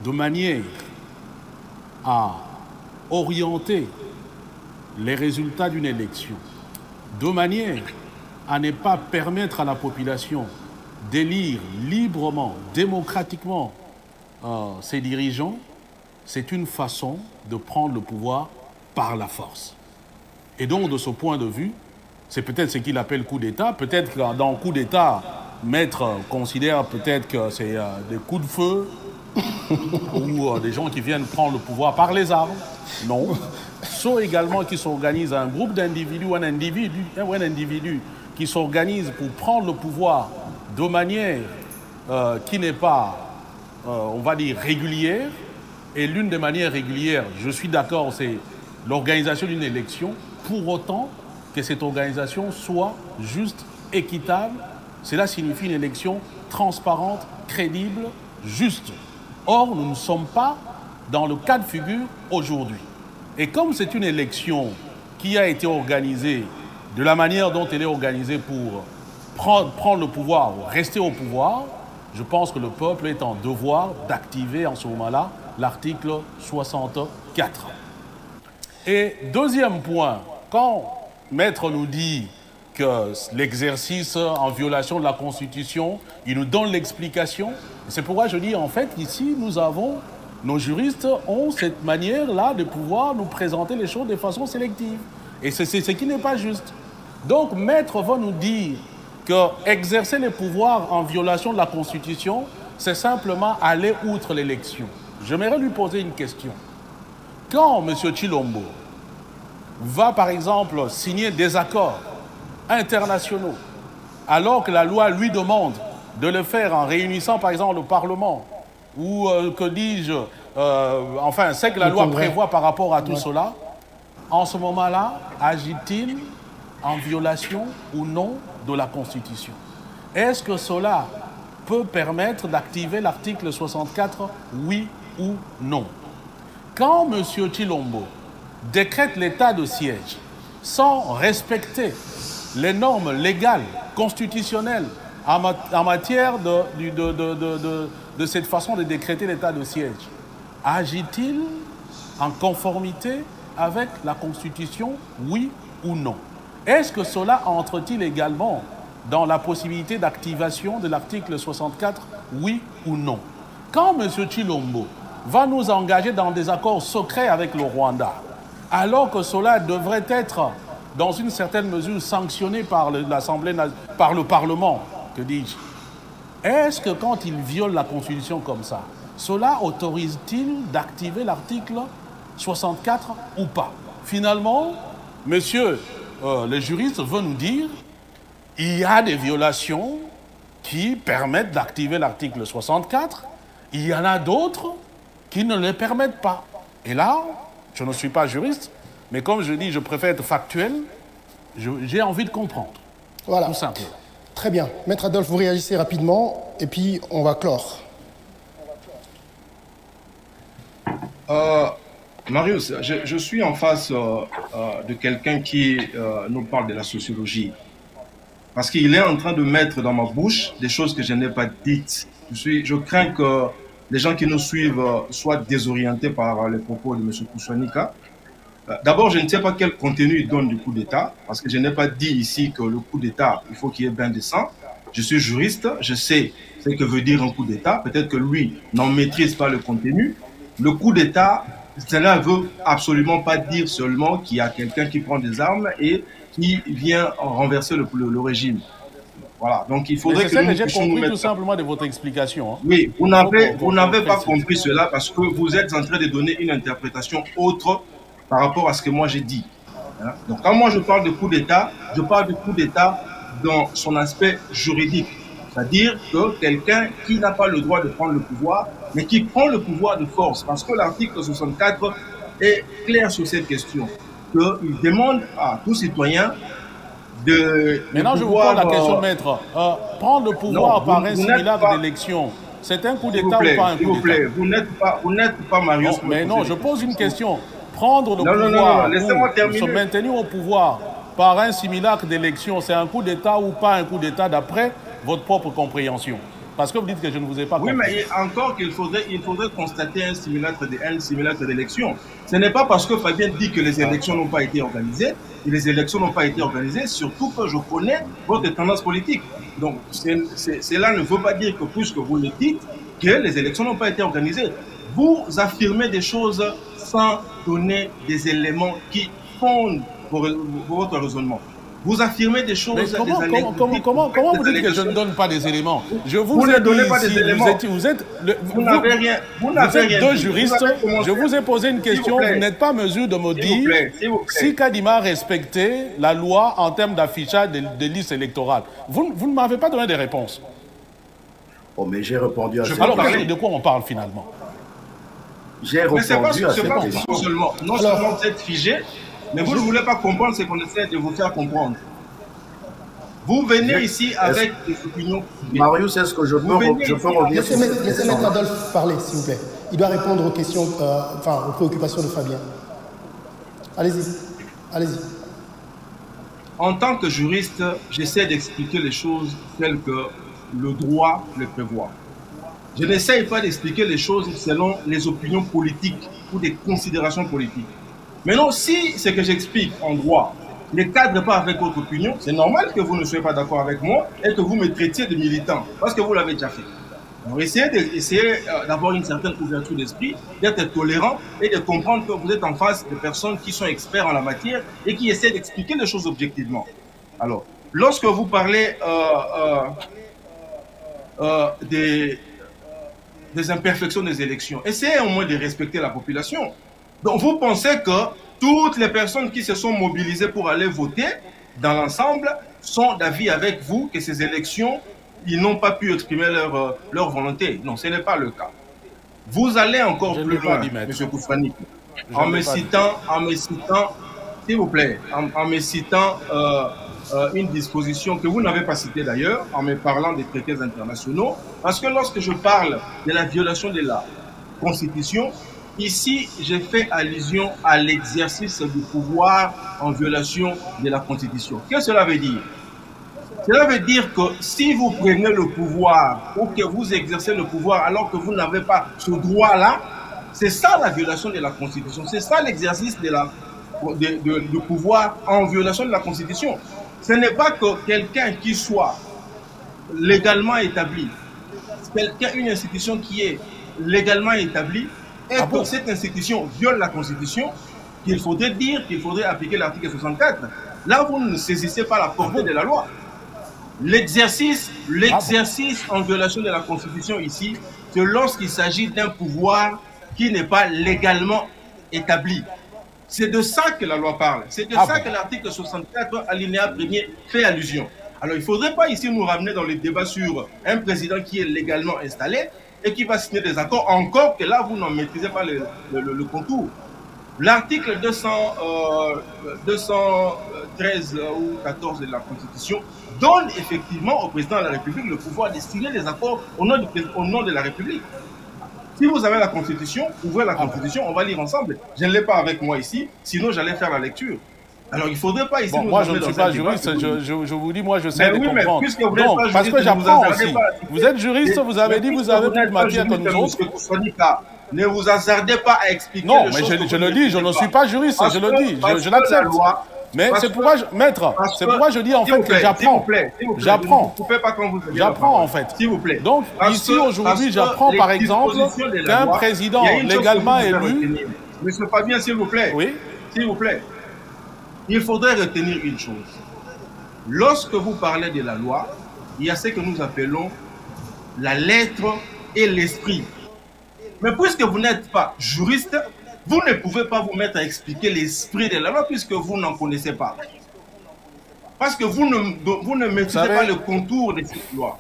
de manière à orienter les résultats d'une élection, de manière à ne pas permettre à la population d'élire librement, démocratiquement ses dirigeants, c'est une façon de prendre le pouvoir par la force. Et donc, de ce point de vue, c'est peut-être ce qu'il appelle coup d'État. Peut-être que dans coup d'État, Maître considère peut-être que c'est des coups de feu ou des gens qui viennent prendre le pouvoir par les armes. Non. Ceux également qui s'organisent, un groupe d'individus ou un individu qui s'organise pour prendre le pouvoir de manière qui n'est pas, on va dire, régulière. Et l'une des manières régulières, je suis d'accord, c'est l'organisation d'une élection, pour autant que cette organisation soit juste, équitable. Cela signifie une élection transparente, crédible, juste. Or, nous ne sommes pas dans le cas de figure aujourd'hui. Et comme c'est une élection qui a été organisée de la manière dont elle est organisée pour prendre le pouvoir ou rester au pouvoir, je pense que le peuple est en devoir d'activer en ce moment-là l'article 64. Et deuxième point, quand Maître nous dit que l'exercice en violation de la Constitution, il nous donne l'explication, c'est pourquoi je dis en fait ici nos juristes ont cette manière-là de pouvoir nous présenter les choses de façon sélective. Et c'est ce qui n'est pas juste. Donc Maître va nous dire que exercer les pouvoirs en violation de la Constitution, c'est simplement aller outre l'élection. J'aimerais lui poser une question. Quand M. Tshilombo va, par exemple, signer des accords internationaux, alors que la loi lui demande de le faire en réunissant, par exemple, le Parlement, ou, que dis-je, enfin, c'est que la loi prévoit par rapport à tout cela, en ce moment-là, agit-il en violation ou non de la Constitution? Est-ce que cela peut permettre d'activer l'article 64, oui ou non? Quand M. Tshilombo décrète l'état de siège sans respecter les normes légales, constitutionnelles en matière de cette façon de décréter l'état de siège, agit-il en conformité avec la Constitution, oui ou non? Est-ce que cela entre-t-il également dans la possibilité d'activation de l'article 64, oui ou non? Quand M. Tshilombo va nous engager dans des accords secrets avec le Rwanda, alors que cela devrait être, dans une certaine mesure, sanctionné par l'Assemblée, par le Parlement, que dis-je, est-ce que quand il viole la Constitution comme ça, cela autorise-t-il d'activer l'article 64 ou pas? Finalement, monsieur le juriste veut nous dire il y a des violations qui permettent d'activer l'article 64, il y en a d'autres qui ne le permettent pas. Et là, je ne suis pas juriste, mais comme je dis, je préfère être factuel, j'ai envie de comprendre. Voilà. Tout simplement. Très bien. Maître Adolphe, vous réagissez rapidement, et puis on va clore. Marius, je suis en face de quelqu'un qui nous parle de la sociologie. Parce qu'il est en train de mettre dans ma bouche des choses que je n'ai pas dites. Je crains que les gens qui nous suivent soient désorientés par les propos de M. Kouchouanika. D'abord, je ne sais pas quel contenu il donne du coup d'État, parce que je n'ai pas dit ici que le coup d'État, il faut qu'il y ait bain de sang. Je suis juriste, je sais ce que veut dire un coup d'État. Peut-être que lui n'en maîtrise pas le contenu. Le coup d'État, cela ne veut absolument pas dire seulement qu'il y a quelqu'un qui prend des armes et qui vient renverser le régime. Voilà, donc il faudrait que nous puissions nous mettre... tout simplement de votre explication. Hein. Oui, vous n'avez pas compris cela parce que vous êtes en train de donner une interprétation autre par rapport à ce que moi j'ai dit. Hein? Donc quand moi je parle de coup d'État, je parle de coup d'État dans son aspect juridique. C'est-à-dire que quelqu'un qui n'a pas le droit de prendre le pouvoir, mais qui prend le pouvoir de force. Parce que l'article 64 est clair sur cette question. Qu'il demande à tout citoyen de... Maintenant, je vous pose la question, maître. Prendre le pouvoir par un simulacre d'élection, c'est un coup d'État ou pas un coup d'État? Vous n'êtes pas Marius. Non, mais non, je pose une question. Prendre le pouvoir ou se maintenir au pouvoir par un simulacre d'élection, c'est un coup d'État ou pas un coup d'État d'après votre propre compréhension? Parce que vous dites que je ne vous ai pas compris. Oui, mais encore qu'il faudrait constater un simulacre d'élection. Ce n'est pas parce que Fabien dit que les élections n'ont pas été organisées, et les élections n'ont pas été organisées, surtout que je connais votre tendance politique. Donc, cela ne veut pas dire que puisque vous le dites, que les élections n'ont pas été organisées. Vous affirmez des choses sans donner des éléments qui fondent votre raisonnement. Vous affirmez des choses... Mais comment vous dites que je ne donne pas des éléments? Je vous ne donnez pas des éléments. Vous n'avez rien. Vous êtes deux juristes. Je vous ai posé une question. Vous n'êtes pas en mesure de me dire si Kadima a respecté la loi en termes d'affichage des listes électorales. Vous ne m'avez pas donné des réponses. Oh, mais j'ai répondu à cette question. Alors, de quoi on parle finalement? J'ai répondu à cette question. Non seulement vous êtes figé, mais vous ne voulez pas comprendre ce qu'on essaie de vous faire comprendre. Vous venez ici avec des opinions. Marius, est-ce que je peux revenir? Laissez Maître Adolphe parler, s'il vous plaît. Il doit répondre aux questions, aux préoccupations de Fabien. Allez-y. Allez-y. En tant que juriste, j'essaie d'expliquer les choses telles que le droit le prévoit. Je n'essaye pas d'expliquer les choses selon les opinions politiques ou des considérations politiques. Maintenant, si ce que j'explique en droit ne cadre pas avec votre opinion, c'est normal que vous ne soyez pas d'accord avec moi et que vous me traitiez de militant, parce que vous l'avez déjà fait. Donc, essayez d'avoir une certaine ouverture d'esprit, d'être tolérant et de comprendre que vous êtes en face de personnes qui sont experts en la matière et qui essaient d'expliquer les choses objectivement. Alors, lorsque vous parlez des imperfections des élections, essayez au moins de respecter la population. Donc, vous pensez que toutes les personnes qui se sont mobilisées pour aller voter, dans l'ensemble, sont d'avis avec vous que ces élections, ils n'ont pas pu exprimer leur volonté. Non, ce n'est pas le cas. Vous allez encore plus loin, M. Koufani, en me citant, s'il vous plaît, en me citant une disposition que vous n'avez pas citée d'ailleurs, en me parlant des traités internationaux, parce que lorsque je parle de la violation de la Constitution, ici, je fais allusion à l'exercice du pouvoir en violation de la Constitution. Qu'est-ce que cela veut dire? Cela veut dire que si vous prenez le pouvoir ou que vous exercez le pouvoir alors que vous n'avez pas ce droit-là, c'est ça la violation de la Constitution. C'est ça l'exercice du pouvoir en violation de la Constitution. Ce n'est pas que quelqu'un qui soit légalement établi, une institution qui est légalement établie, et que cette institution viole la Constitution, qu'il faudrait dire qu'il faudrait appliquer l'article 64. Là, vous ne saisissez pas la portée de la loi. L'exercice en violation de la Constitution ici, c'est lorsqu'il s'agit d'un pouvoir qui n'est pas légalement établi. C'est de ça que la loi parle. C'est de ça que l'article 64, alinéa 1er, fait allusion. Alors, il ne faudrait pas ici nous ramener dans les débats sur un président qui est légalement installé et qui va signer des accords, encore que là, vous n'en maîtrisez pas le contour. L'article 213 ou 14 de la Constitution donne effectivement au président de la République le pouvoir de signer des accords au nom de la République. Si vous avez la Constitution, ouvrez la Constitution, on va lire ensemble. Je ne l'ai pas avec moi ici, sinon j'allais faire la lecture. Alors, il ne faudrait pas ici... Bon, moi, je ne suis pas juriste, je vous dis, moi, je sais de comprendre. Donc, parce que j'apprends aussi. Vous êtes juriste, vous avez dit, vous avez plus de matière que nous autres. Ne vous hasardez pas à expliquer. Non, mais je le dis, je ne suis pas juriste, je le dis, je l'accepte. Mais c'est pourquoi, maître, c'est pourquoi je dis en fait que j'apprends. J'apprends. J'apprends en fait. S'il vous plaît. Donc, ici aujourd'hui, j'apprends par exemple qu'un président légalement élu. Monsieur Fabien, s'il vous plaît. Oui. S'il vous plaît. Il faudrait retenir une chose. Lorsque vous parlez de la loi, il y a ce que nous appelons la lettre et l'esprit. Mais puisque vous n'êtes pas juriste, vous ne pouvez pas vous mettre à expliquer l'esprit de la loi puisque vous n'en connaissez pas. Parce que vous ne maîtrisez pas le contour de cette loi.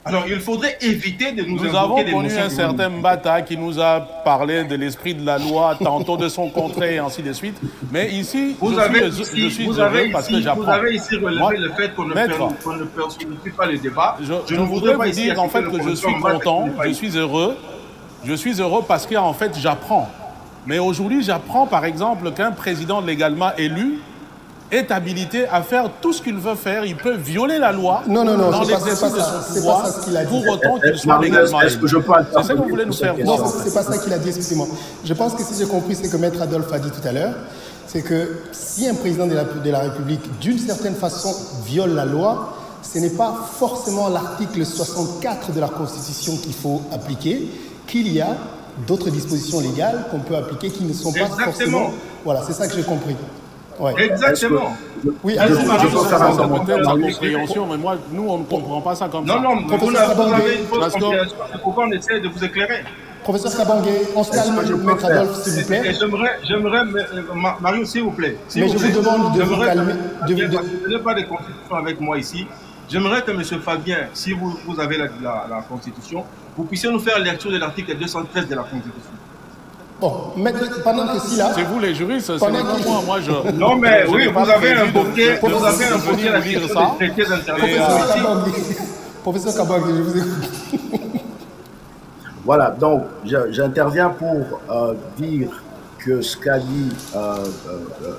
Alors, il faudrait éviter de nous avons connu un certain Mbata qui nous a parlé de l'esprit de la loi, tantôt de son contraire et ainsi de suite. Mais ici, je suis heureux parce que j'apprends. Vous avez ici relevé le fait qu'on ne personnifie pas le débat. Je voudrais vous dire en fait que je suis content, je suis heureux. Je suis heureux parce qu'en fait, j'apprends. Mais aujourd'hui, j'apprends par exemple qu'un président légalement élu est habilité à faire tout ce qu'il veut faire. Il peut violer la loi dans l'exercice de son pouvoir pour autant qu'il soit légalement élu. C'est ce que vous voulez nous faire voir. Non, c'est pas ça qu'il a dit, excusez-moi. Je pense que si j'ai compris ce que Maître Adolphe a dit tout à l'heure, c'est que si un président de la République, d'une certaine façon, viole la loi, ce n'est pas forcément l'article 64 de la Constitution qu'il faut appliquer, qu'il y a d'autres dispositions légales qu'on peut appliquer qui ne sont pas forcément... Voilà, c'est ça que j'ai compris. Ouais. Exactement. Oui, je peux faire un commentaire de la compréhension, mais moi, nous, on ne comprend pas ça comme ça. Non, vous avez une fausse compréhension. C'est pourquoi on essaie de vous éclairer. Professeur Kabangué, on se calme, Maître Adolphe, s'il vous plaît. J'aimerais, Mario, s'il vous plaît. Mais je vous demande de vous calmer. Je n'ai pas de constitution avec moi ici. J'aimerais que M. Fabien, si vous avez la Constitution, vous puissiez nous faire lecture de l'article 213 de la Constitution. Bon, pendant que si là... C'est vous les juristes, c'est pas moi, je... Non, mais oui, vous avez invoqué la question des traités internationaux. Professeur Kabangué, je vous écoute. Voilà, donc j'interviens pour dire que ce qu'a dit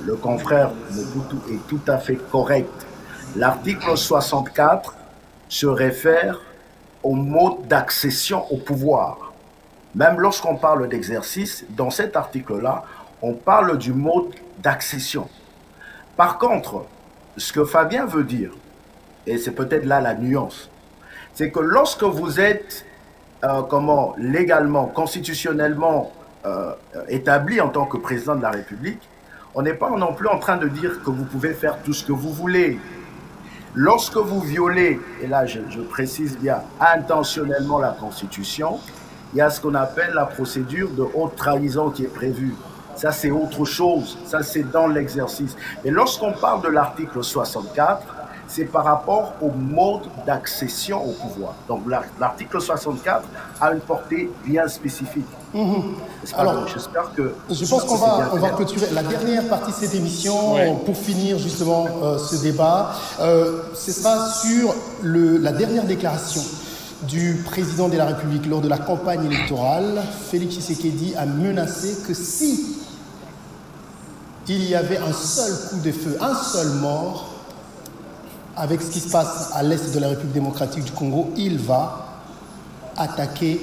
le confrère Mobutu est tout à fait correct. L'article 64 se réfère au mode d'accession au pouvoir. Même lorsqu'on parle d'exercice, dans cet article-là, on parle du mode d'accession. Par contre, ce que Fabien veut dire, et c'est peut-être là la nuance, c'est que lorsque vous êtes légalement, constitutionnellement établi en tant que président de la République, on n'est pas non plus en train de dire que vous pouvez faire tout ce que vous voulez. Lorsque vous violez, et là je précise bien, intentionnellement la Constitution, il y a ce qu'on appelle la procédure de haute trahison qui est prévue. Ça, c'est autre chose. Ça, c'est dans l'exercice. Et lorsqu'on parle de l'article 64, c'est par rapport au mode d'accession au pouvoir. Donc, l'article 64 a une portée bien spécifique. Alors, j'espère que... Je pense qu'on va clôturer la dernière partie de cette émission pour finir justement ce débat. Ce sera sur la dernière déclaration du président de la République lors de la campagne électorale. Félix Tshisekedi a menacé que si il y avait un seul coup de feu, un seul mort, avec ce qui se passe à l'est de la République démocratique du Congo, il va attaquer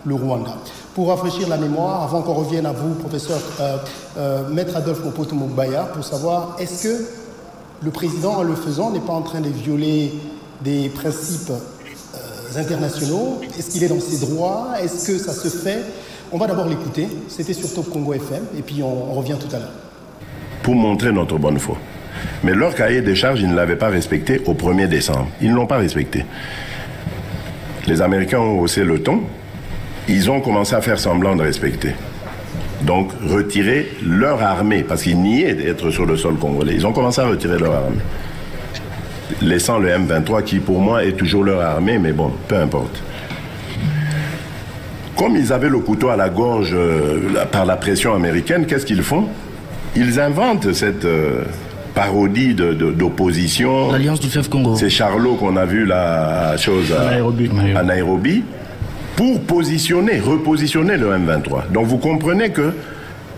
le Rwanda. Pour rafraîchir la mémoire, avant qu'on revienne à vous, professeur Maître Adolphe Mobutu Mugbaya, pour savoir est-ce que le président, en le faisant, n'est pas en train de violer des principes internationaux? Est-ce qu'il est dans ses droits? Est-ce que ça se fait? On va d'abord l'écouter. C'était sur Top Congo FM et puis on revient tout à l'heure. Pour montrer notre bonne foi. Mais leur cahier des charges, ils ne l'avaient pas respecté au 1er décembre. Ils ne l'ont pas respecté. Les Américains ont haussé le ton. Ils ont commencé à faire semblant de respecter. Donc, retirer leur armée, parce qu'ils niaient d'être sur le sol congolais. Ils ont commencé à retirer leur armée. Laissant le M23 qui, pour moi, est toujours leur armée, mais bon, peu importe. Comme ils avaient le couteau à la gorge par la pression américaine, qu'est-ce qu'ils font? Ils inventent cette parodie d'opposition. L'Alliance du fleuve Congo. C'est Charlot qu'on a vu la chose à Nairobi, pour repositionner le M23. Donc vous comprenez que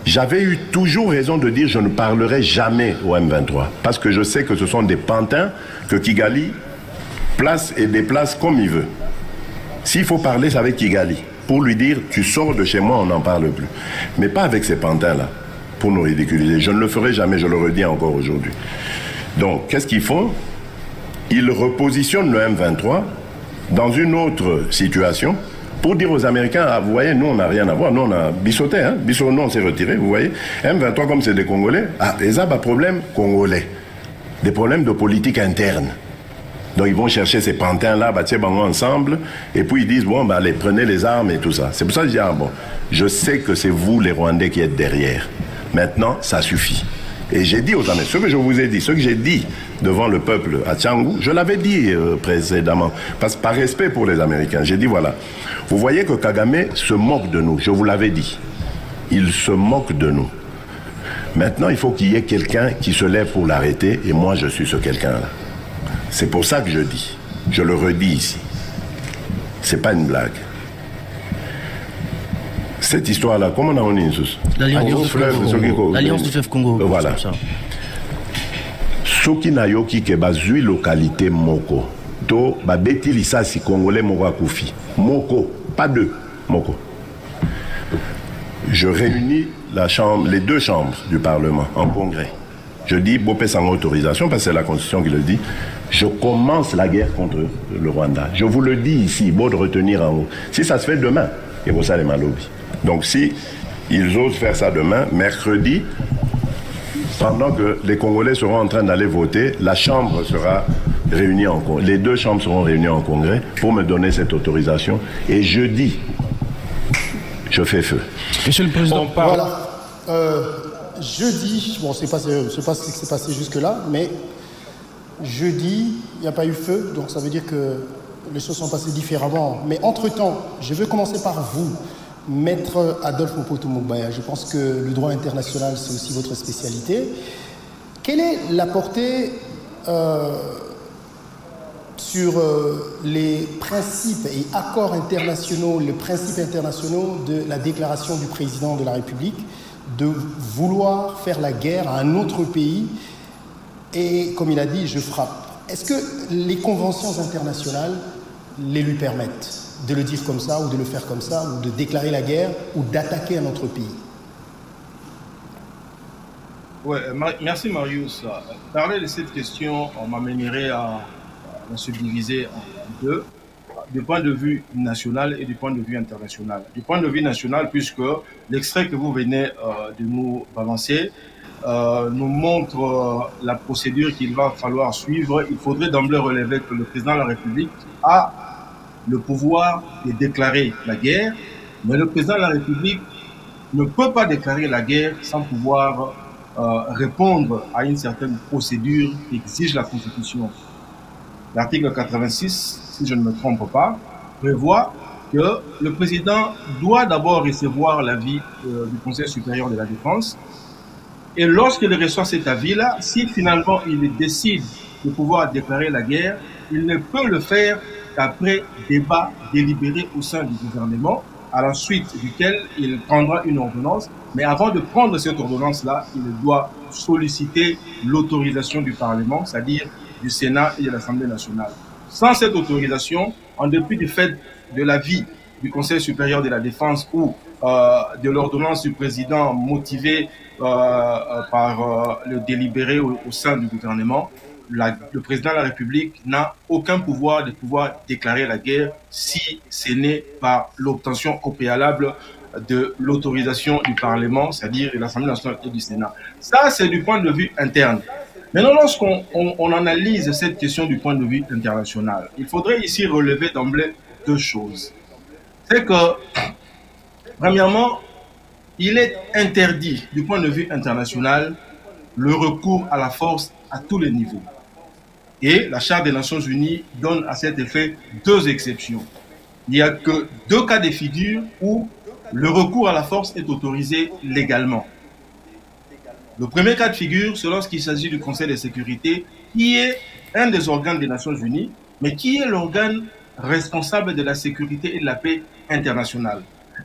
j'avais eu toujours raison de dire je ne parlerai jamais au M23. Parce que je sais que ce sont des pantins que Kigali place et déplace comme il veut. S'il faut parler, c'est avec Kigali. Pour lui dire, tu sors de chez moi, on n'en parle plus. Mais pas avec ces pantins-là, pour nous ridiculiser. Je ne le ferai jamais, je le redis encore aujourd'hui. Donc, qu'est-ce qu'ils font? Ils repositionnent le M23 dans une autre situation pour dire aux Américains, ah, vous voyez, nous, on n'a rien à voir. Nous, on a Bissauté, hein. Bissauté, nous, on s'est retiré, vous voyez. M23, comme c'est des Congolais, ils ont des problèmes congolais. Des problèmes de politique interne. Donc, ils vont chercher ces pantins-là, ensemble, et puis ils disent, bon, allez, prenez les armes et tout ça. C'est pour ça que je dis, bon, je sais que c'est vous, les Rwandais, qui êtes derrière. Maintenant, ça suffit. Et j'ai dit aux Américains, ce que je vous ai dit, ce que j'ai dit devant le peuple à Tchangou, je l'avais dit précédemment, parce que par respect pour les Américains, j'ai dit voilà, vous voyez que Kagame se moque de nous, je vous l'avais dit, il se moque de nous. Maintenant, il faut qu'il y ait quelqu'un qui se lève pour l'arrêter, et moi je suis ce quelqu'un-là. C'est pour ça que je dis, je le redis ici, c'est pas une blague. Cette histoire-là, comment on a dit l'Alliance du fleuve Congo. Voilà. Soki na yoki ke bazui localité moko. To babeti lisasi congolais moko akufi. Moko, pas deux, moko. Je réunis les deux chambres du Parlement en congrès. Je dis, Bopé sans autorisation, parce que c'est la Constitution qui le dit, je commence la guerre contre le Rwanda. Je vous le dis ici, beau de retenir en haut. Si ça se fait demain, et vous savez ma lobby. Donc si ils osent faire ça demain, mercredi, pendant que les Congolais seront en train d'aller voter, la Chambre sera réunie en congrès. Les deux chambres seront réunies en congrès pour me donner cette autorisation. Et jeudi, je fais feu. Monsieur le Président, voilà. Jeudi, bon, je ne sais pas ce qui s'est passé jusque-là, mais jeudi, il n'y a pas eu feu, donc ça veut dire que les choses sont passées différemment. Mais entre-temps, je veux commencer par vous, Maître Adolphe Mobutu Mugbaya. Je pense que le droit international, c'est aussi votre spécialité. Quelle est la portée sur les principes et accords internationaux, les principes internationaux de la déclaration du président de la République de vouloir faire la guerre à un autre pays et, comme il a dit, je frappe. Est-ce que les conventions internationales les lui permettent de le dire comme ça, ou de le faire comme ça, ou de déclarer la guerre, ou d'attaquer un autre pays? Ouais, merci Marius. Parler de cette question, on m'amènerait à se diviser en deux, du point de vue national et du point de vue international. Du point de vue national, puisque l'extrait que vous venez de nous balancer nous montre la procédure qu'il va falloir suivre. Il faudrait d'emblée relever que le président de la République a le pouvoir de déclarer la guerre, mais le président de la République ne peut pas déclarer la guerre sans pouvoir répondre à une certaine procédure qu'exige la Constitution. L'article 86, si je ne me trompe pas, prévoit que le président doit d'abord recevoir l'avis du Conseil supérieur de la défense. Et lorsqu'il reçoit cet avis-là, si finalement il décide de pouvoir déclarer la guerre, il ne peut le faire qu'après débat délibéré au sein du gouvernement, à la suite duquel il prendra une ordonnance. Mais avant de prendre cette ordonnance-là, il doit solliciter l'autorisation du Parlement, c'est-à-dire du Sénat et de l'Assemblée nationale. Sans cette autorisation, en dépit du fait de l'avis du Conseil supérieur de la défense ou de l'ordonnance du président motivée par le délibéré au sein du gouvernement, le président de la République n'a aucun pouvoir de pouvoir déclarer la guerre si ce n'est par l'obtention au préalable de l'autorisation du Parlement, c'est-à-dire de l'Assemblée nationale et du Sénat. Ça, c'est du point de vue interne. Maintenant, lorsqu'on analyse cette question du point de vue international, il faudrait ici relever d'emblée deux choses. C'est que, premièrement, il est interdit du point de vue international le recours à la force à tous les niveaux. Et la Charte des Nations Unies donne à cet effet deux exceptions. Il n'y a que deux cas de figure où le recours à la force est autorisé légalement. Le premier cas de figure, c'est lorsqu'il s'agit du Conseil de sécurité, qui est un des organes des Nations Unies, mais qui est l'organe responsable de la sécurité et de la paix internationale.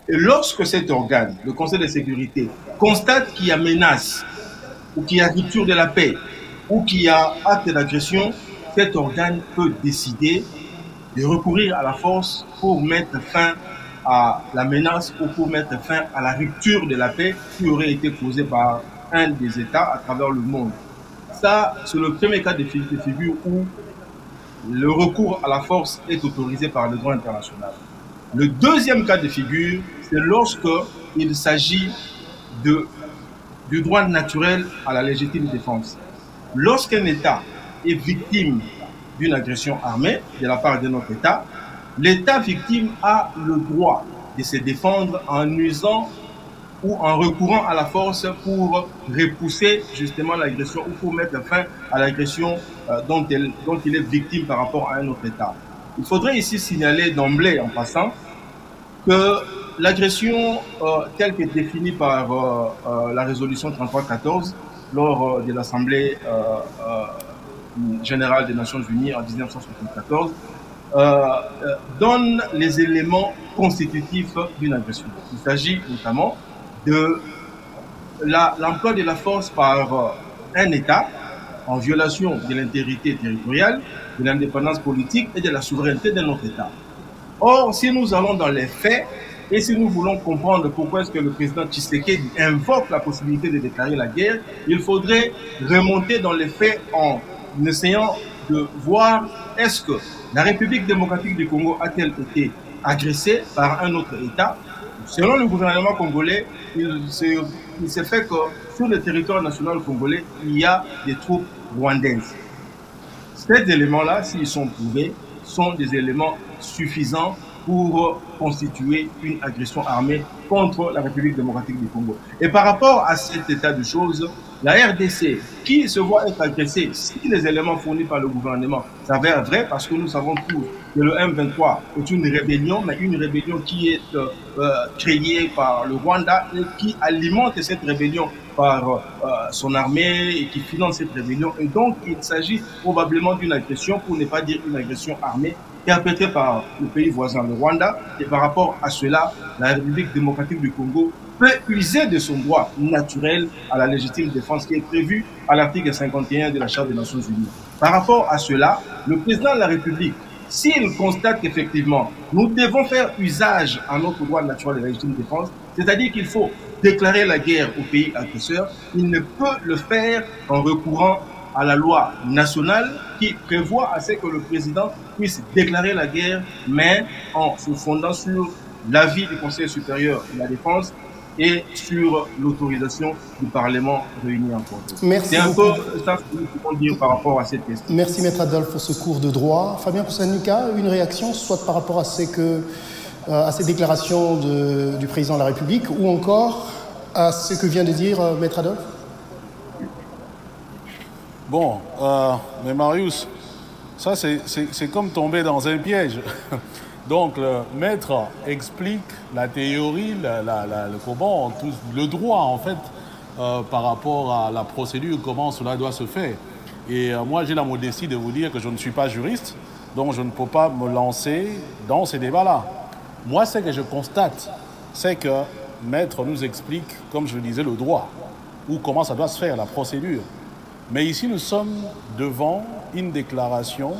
Et lorsque cet organe, le Conseil de sécurité, constate qu'il y a menace, ou qu'il y a rupture de la paix, ou qu'il y a acte d'agression, cet organe peut décider de recourir à la force pour mettre fin à la menace ou pour mettre fin à la rupture de la paix qui aurait été causée par un des États à travers le monde. Ça, c'est le premier cas de figure où le recours à la force est autorisé par le droit international. Le deuxième cas de figure, c'est lorsque il s'agit du droit naturel à la légitime défense. Lorsqu'un État est victime d'une agression armée de la part d'un autre État, l'État victime a le droit de se défendre en usant ou en recourant à la force pour repousser justement l'agression ou pour mettre fin à l'agression dont il est victime par rapport à un autre État. Il faudrait ici signaler d'emblée, en passant, que l'agression telle qu'est définie par la résolution 3314 lors de l'Assemblée générale des Nations Unies en 1974 donne les éléments constitutifs d'une agression. Il s'agit notamment de l'emploi de la force par un État en violation de l'intégrité territoriale, de l'indépendance politique et de la souveraineté d'un autre État. Or, si nous allons dans les faits et si nous voulons comprendre pourquoi est-ce que le président Tshisekedi invoque la possibilité de déclarer la guerre, il faudrait remonter dans les faits en essayant de voir est-ce que la République démocratique du Congo a-t-elle été agressée par un autre État. Selon le gouvernement congolais, il s'est fait que sur le territoire national congolais, il y a des troupes rwandaises. Ces éléments-là, s'ils sont prouvés, sont des éléments suffisants pour constituer une agression armée contre la République démocratique du Congo. Et par rapport à cet état de choses, la RDC, qui se voit être agressée, si les éléments fournis par le gouvernement s'avèrent vrais, parce que nous savons tous que le M23 est une rébellion, mais une rébellion qui est créée par le Rwanda et qui alimente cette rébellion par son armée et qui finance cette rébellion. Et donc, il s'agit probablement d'une agression, pour ne pas dire une agression armée, perpétrée par le pays voisin, le Rwanda. Et par rapport à cela, la République démocratique du Congo peut user de son droit naturel à la légitime défense qui est prévu à l'article 51 de la Charte des Nations Unies. Par rapport à cela, le président de la République, s'il constate qu'effectivement, nous devons faire usage à notre droit naturel de la légitime défense, c'est-à-dire qu'il faut déclarer la guerre au pays agresseur, il ne peut le faire en recourant à la loi nationale qui prévoit à ce que le président puisse déclarer la guerre, mais en se fondant sur l'avis du Conseil supérieur de la défense et sur l'autorisation du Parlement réuni en Congrès. Merci. C'est un peu ça que nous pouvons dire par rapport à cette question. Merci Maître Adolphe pour ce cours de droit. Fabien Koussanuka, une réaction soit par rapport à ces déclarations du Président de la République ou encore à ce que vient de dire Maître Adolphe? Bon, mais Marius, ça c'est comme tomber dans un piège. Donc le maître explique la théorie, comment le droit en fait par rapport à la procédure, comment cela doit se faire. Et moi j'ai la modestie de vous dire que je ne suis pas juriste, donc je ne peux pas me lancer dans ces débats-là. Moi ce que je constate, c'est que maître nous explique, comme je le disais, le droit, ou comment ça doit se faire, la procédure. Mais ici nous sommes devant une déclaration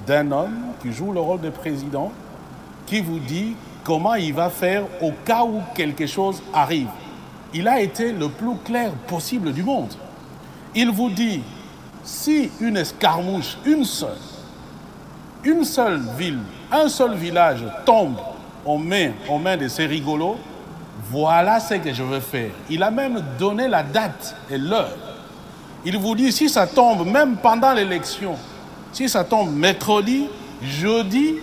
d'un homme qui joue le rôle de président, qui vous dit comment il va faire au cas où quelque chose arrive. Il a été le plus clair possible du monde. Il vous dit, si une escarmouche, une seule ville, un seul village tombe aux mains de ces rigolos, voilà ce que je veux faire. Il a même donné la date et l'heure. Il vous dit, si ça tombe, même pendant l'élection, si ça tombe mercredi, jeudi,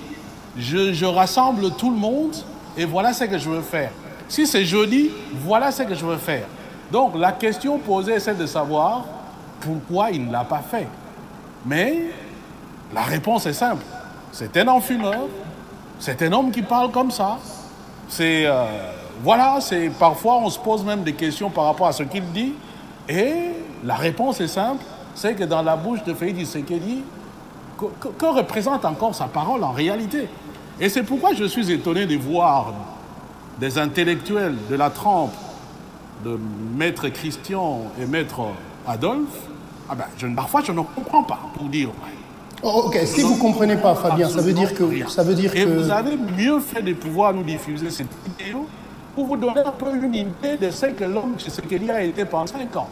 je rassemble tout le monde et voilà ce que je veux faire. Si c'est jeudi, voilà ce que je veux faire. Donc la question posée, c'est de savoir pourquoi il ne l'a pas fait. Mais la réponse est simple. C'est un enfumeur, c'est un homme qui parle comme ça. Parfois on se pose même des questions par rapport à ce qu'il dit. Et la réponse est simple, c'est que dans la bouche de Félix Tshisekedi, que représente encore sa parole en réalité? Et c'est pourquoi je suis étonné de voir des intellectuels de la trempe de Maître Christian et Maître Adolphe. Parfois, je ne comprends pas, pour dire. Oh, ok, si vous ne comprenez pas, Fabien, ça veut dire que... Et vous avez mieux fait de pouvoir nous diffuser cette vidéo pour vous donner un peu une idée de ce que l'homme Tshisekedi a été pendant 5 ans.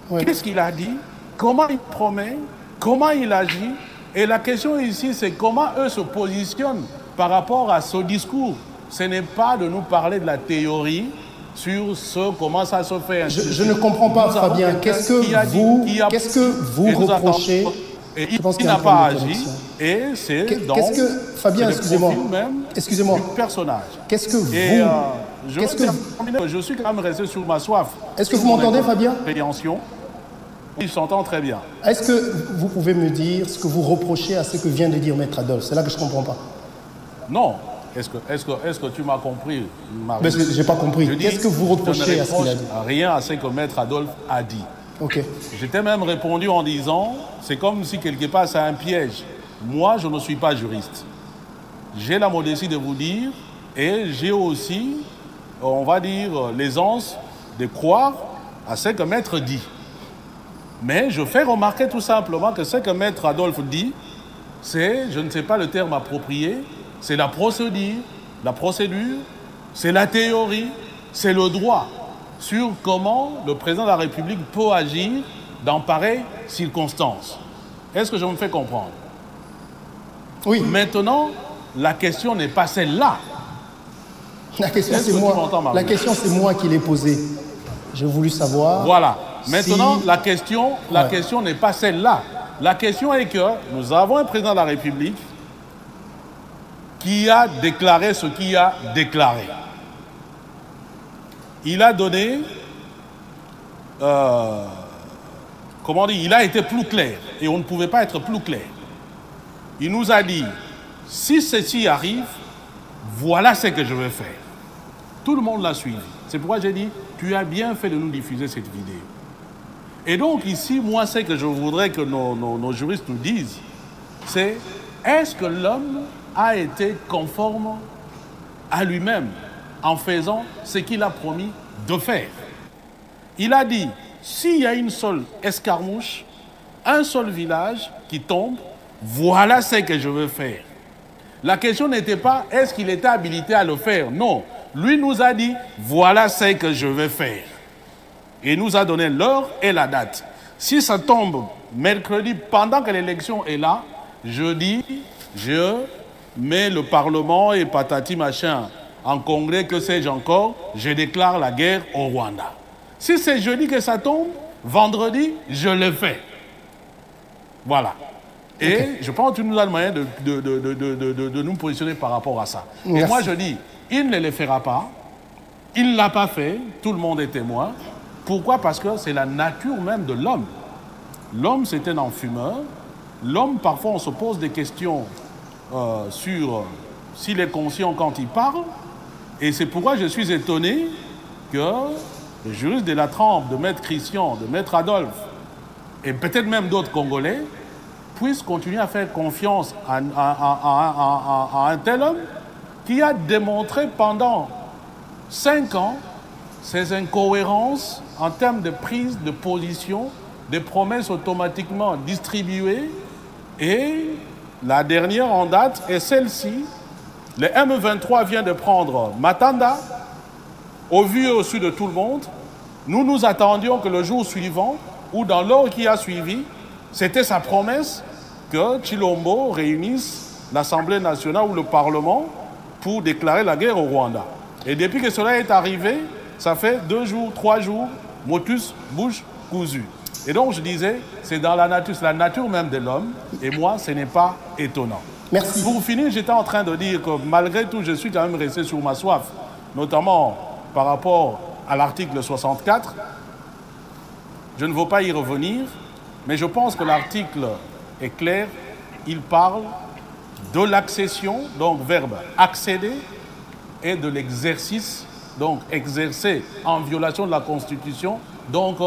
Ouais. Qu'est-ce qu'il a dit? Comment il promet? Comment il agit? Et la question ici, c'est comment eux se positionnent par rapport à ce discours. Ce n'est pas de nous parler de la théorie sur comment ça se fait. Je ne comprends pas, Fabien. Qu'est-ce que vous reprochez? Et il n'a pas agi. Et c'est dans Fabien, excusez-moi. Excusez-moi. Personnage. Qu'est-ce que vous... Je suis quand même resté sur ma soif. Est-ce que vous m'entendez, Fabien? Il s'entend très bien. Est-ce que vous pouvez me dire ce que vous reprochez à ce que vient de dire Maître Adolphe? C'est là que je ne comprends pas. Non. Est-ce que tu m'as compris, Marie? Je n'ai pas compris. Qu'est-ce que vous reprochez à ce qu'il a dit? Rien à ce que Maître Adolphe a dit. Ok. J'étais même répondu en disant, c'est comme si quelque part c'est un piège. Moi, je ne suis pas juriste. J'ai la modestie de vous dire, et j'ai aussi, on va dire, l'aisance de croire à ce que Maître dit. Mais je fais remarquer tout simplement que ce que Maître Adolphe dit, c'est, je ne sais pas le terme approprié, c'est la procédure, c'est la théorie, c'est le droit sur comment le président de la République peut agir dans pareilles circonstances. Est-ce que je me fais comprendre? Oui. Maintenant, la question n'est pas celle-là. La question, c'est moi. La question, c'est moi qui l'ai posée. J'ai voulu savoir... Voilà. Maintenant, la question n'est pas celle-là. La question est que nous avons un président de la République qui a déclaré ce qu'il a déclaré. Il a donné... comment dire? Il a été plus clair. Et on ne pouvait pas être plus clair. Il nous a dit, si ceci arrive, voilà ce que je vais faire. Tout le monde l'a suivi. C'est pourquoi j'ai dit, tu as bien fait de nous diffuser cette vidéo. Et donc ici, moi, ce que je voudrais que nos juristes nous disent, c'est, est-ce que l'homme a été conforme à lui-même en faisant ce qu'il a promis de faire. Il a dit, s'il y a une seule escarmouche, un seul village qui tombe, voilà ce que je veux faire. La question n'était pas, est-ce qu'il était habilité à le faire? Non. Lui nous a dit, voilà ce que je vais faire. Et il nous a donné l'heure et la date. Si ça tombe mercredi, pendant que l'élection est là, jeudi, je mets le Parlement et patati machin en congrès, que sais-je encore, je déclare la guerre au Rwanda. Si c'est jeudi que ça tombe, vendredi, je le fais. Voilà. Et je pense que tu nous as le moyen de nous positionner par rapport à ça. Merci. Et moi, je dis, il ne le fera pas. Il ne l'a pas fait. Tout le monde est témoin. Pourquoi? Parce que c'est la nature même de l'homme. L'homme, c'est un enfumeur. L'homme, parfois, on se pose des questions sur s'il est conscient quand il parle. Et c'est pourquoi je suis étonné que les juristes de la trempe, de Maître Christian, de Maître Adolphe, et peut-être même d'autres Congolais, puissent continuer à faire confiance à un tel homme qui a démontré pendant 5 ans ses incohérences en termes de prise de position, des promesses automatiquement distribuées. Et la dernière en date est celle-ci. Le M23 vient de prendre Matanda, au vu et au su de tout le monde. Nous nous attendions que le jour suivant, ou dans l'heure qui a suivi, c'était sa promesse que Chilombo réunisse l'Assemblée nationale ou le Parlement pour déclarer la guerre au Rwanda. Et depuis que cela est arrivé, ça fait 2 jours, 3 jours, motus, bouche cousue. Et donc je disais, c'est dans la nature même de l'homme, et moi, ce n'est pas étonnant. Merci. Pour finir, j'étais en train de dire que malgré tout, je suis quand même resté sur ma soif, notamment par rapport à l'article 64. Je ne veux pas y revenir, mais je pense que l'article est clair. Il parle de l'accession, donc verbe accéder, et de l'exercice, donc exercer en violation de la Constitution, donc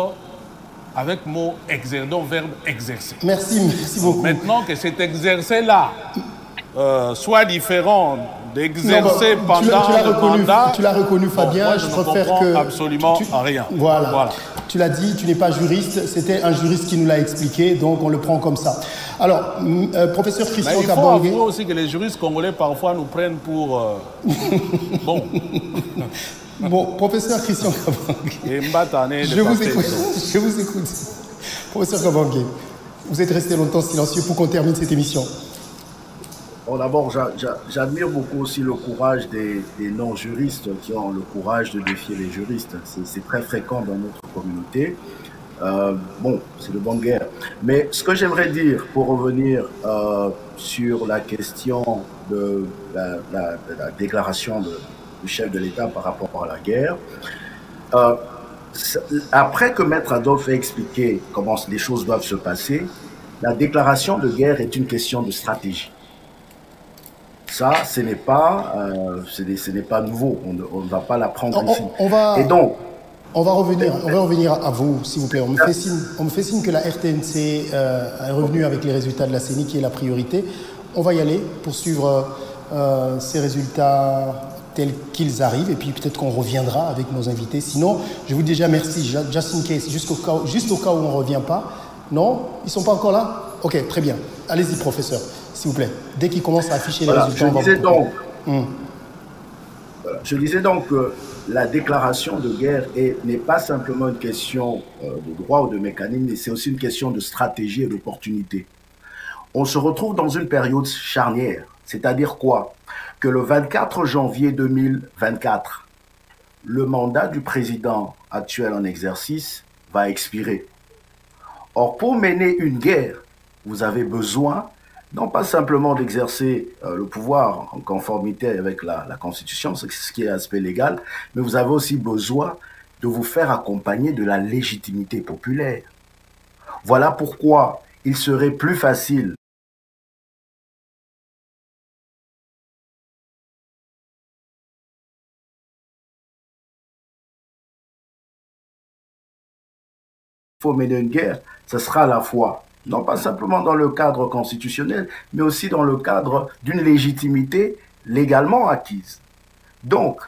avec mot exercer, donc verbe exercer. Merci beaucoup. Maintenant que cet exercer-là soit différent d'exercer pendant le mandat... Tu l'as reconnu, Fabien. Moi, je ne comprends absolument rien. Voilà. Tu l'as dit, tu n'es pas juriste. C'était un juriste qui nous l'a expliqué, donc on le prend comme ça. Alors, professeur Christian Kabangé... Il faut avouer aussi que les juristes congolais, parfois, nous prennent pour... Bon... Bon, professeur Christian Kabangé, je vous écoute. Professeur Kabangé, vous êtes resté longtemps silencieux pour qu'on termine cette émission. Bon, d'abord, j'admire beaucoup aussi le courage des non-juristes qui ont le courage de défier les juristes. C'est très fréquent dans notre communauté. Bon, c'est de bonne guerre. Mais ce que j'aimerais dire, pour revenir sur la question de la déclaration du chef de l'État par rapport à la guerre, après que Maître Adolphe ait expliqué comment les choses doivent se passer, la déclaration de guerre est une question de stratégie. Ça, ce n'est pas nouveau. On ne va pas l'apprendre ici. Et donc, on va revenir à vous, s'il vous plaît. On me fait signe que la RTNC est revenue avec les résultats de la CENI, qui est la priorité. On va y aller pour suivre ces résultats tels qu'ils arrivent, et puis peut-être qu'on reviendra avec nos invités. Sinon, je vous dis déjà merci, just in case, juste au cas où on ne revient pas. Non? Ils ne sont pas encore là? Ok, très bien. Allez-y, professeur, s'il vous plaît. Dès qu'ils commencent à afficher les résultats, je disais donc que la déclaration de guerre n'est pas simplement une question de droit ou de mécanisme, mais c'est aussi une question de stratégie et d'opportunité. On se retrouve dans une période charnière, c'est-à-dire quoi? Que le 24 janvier 2024, le mandat du président actuel en exercice va expirer. Or, pour mener une guerre, vous avez besoin, non pas simplement d'exercer le pouvoir en conformité avec la Constitution, ce qui est l'aspect légal, mais vous avez aussi besoin de vous faire accompagner de la légitimité populaire. Voilà pourquoi il serait plus facile faut mener une guerre, ce sera à la fois, non pas simplement dans le cadre constitutionnel, mais aussi dans le cadre d'une légitimité légalement acquise. Donc,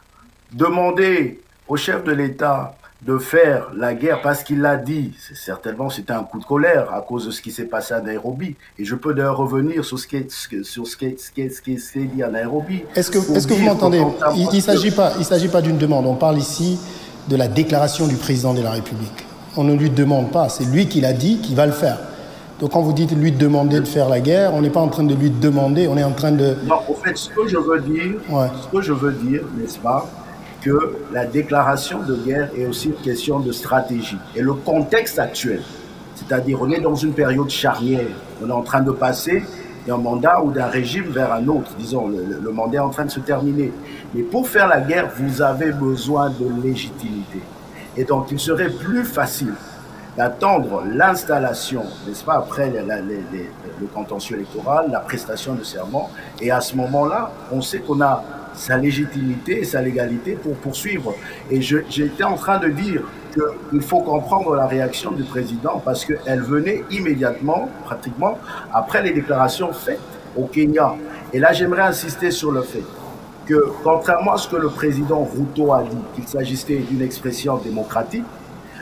demander au chef de l'État de faire la guerre parce qu'il l'a dit, certainement c'était un coup de colère à cause de ce qui s'est passé à Nairobi. Et je peux d'ailleurs revenir sur ce qui est dit à Nairobi. Est-ce que vous m'entendez? Il ne s'agit pas d'une demande. On parle ici de la déclaration du président de la République. On ne lui demande pas. C'est lui qui l'a dit qu'il va le faire. Donc quand vous dites lui demander de faire la guerre, on n'est pas en train de lui demander, on est en train de... Non, en fait, ce que je veux dire, n'est-ce pas, que la déclaration de guerre est aussi une question de stratégie. Et le contexte actuel, c'est-à-dire on est dans une période charnière, on est en train de passer d'un mandat ou d'un régime vers un autre, disons, le mandat est en train de se terminer. Mais pour faire la guerre, vous avez besoin de légitimité. Et donc, il serait plus facile d'attendre l'installation, n'est-ce pas, après le contentieux électoral, la prestation de serment. Et à ce moment-là, on sait qu'on a sa légitimité et sa légalité pour poursuivre. Et j'étais en train de dire qu'il faut comprendre la réaction du président parce qu'elle venait immédiatement, pratiquement, après les déclarations faites au Kenya. Et là, j'aimerais insister sur le fait que, contrairement à ce que le président Ruto a dit, qu'il s'agissait d'une expression démocratique,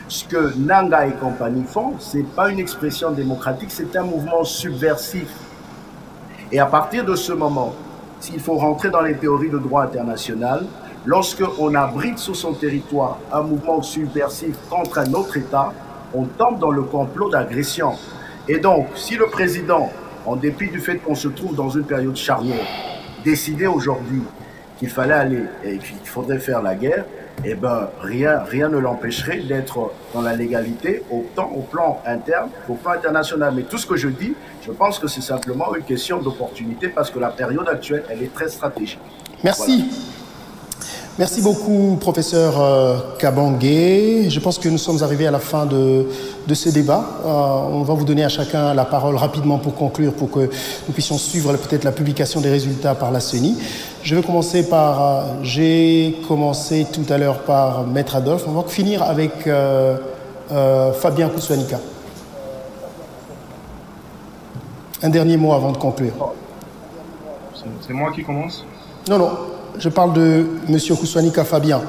ce que Nanga et compagnie font, ce n'est pas une expression démocratique, c'est un mouvement subversif. Et à partir de ce moment, s'il faut rentrer dans les théories de droit international, lorsqu'on abrite sur son territoire un mouvement subversif contre un autre État, on tombe dans le complot d'agression. Et donc, si le président, en dépit du fait qu'on se trouve dans une période charnière, décidait aujourd'hui qu'il fallait aller et qu'il faudrait faire la guerre, eh ben, rien ne l'empêcherait d'être dans la légalité, autant au plan interne qu'au plan international. Mais tout ce que je dis, je pense que c'est simplement une question d'opportunité parce que la période actuelle, elle est très stratégique. Merci. Voilà. Merci beaucoup, professeur Kabange. Je pense que nous sommes arrivés à la fin de ce débat. On va vous donner à chacun la parole rapidement pour conclure, pour que nous puissions suivre peut-être la publication des résultats par la CENI. Je vais commencer par... j'ai commencé tout à l'heure par Maître Adolphe. On va finir avec Fabien Kouswanika. Un dernier mot avant de conclure. C'est moi qui commence? Non, non. Je parle de M. Kouswanika Fabien.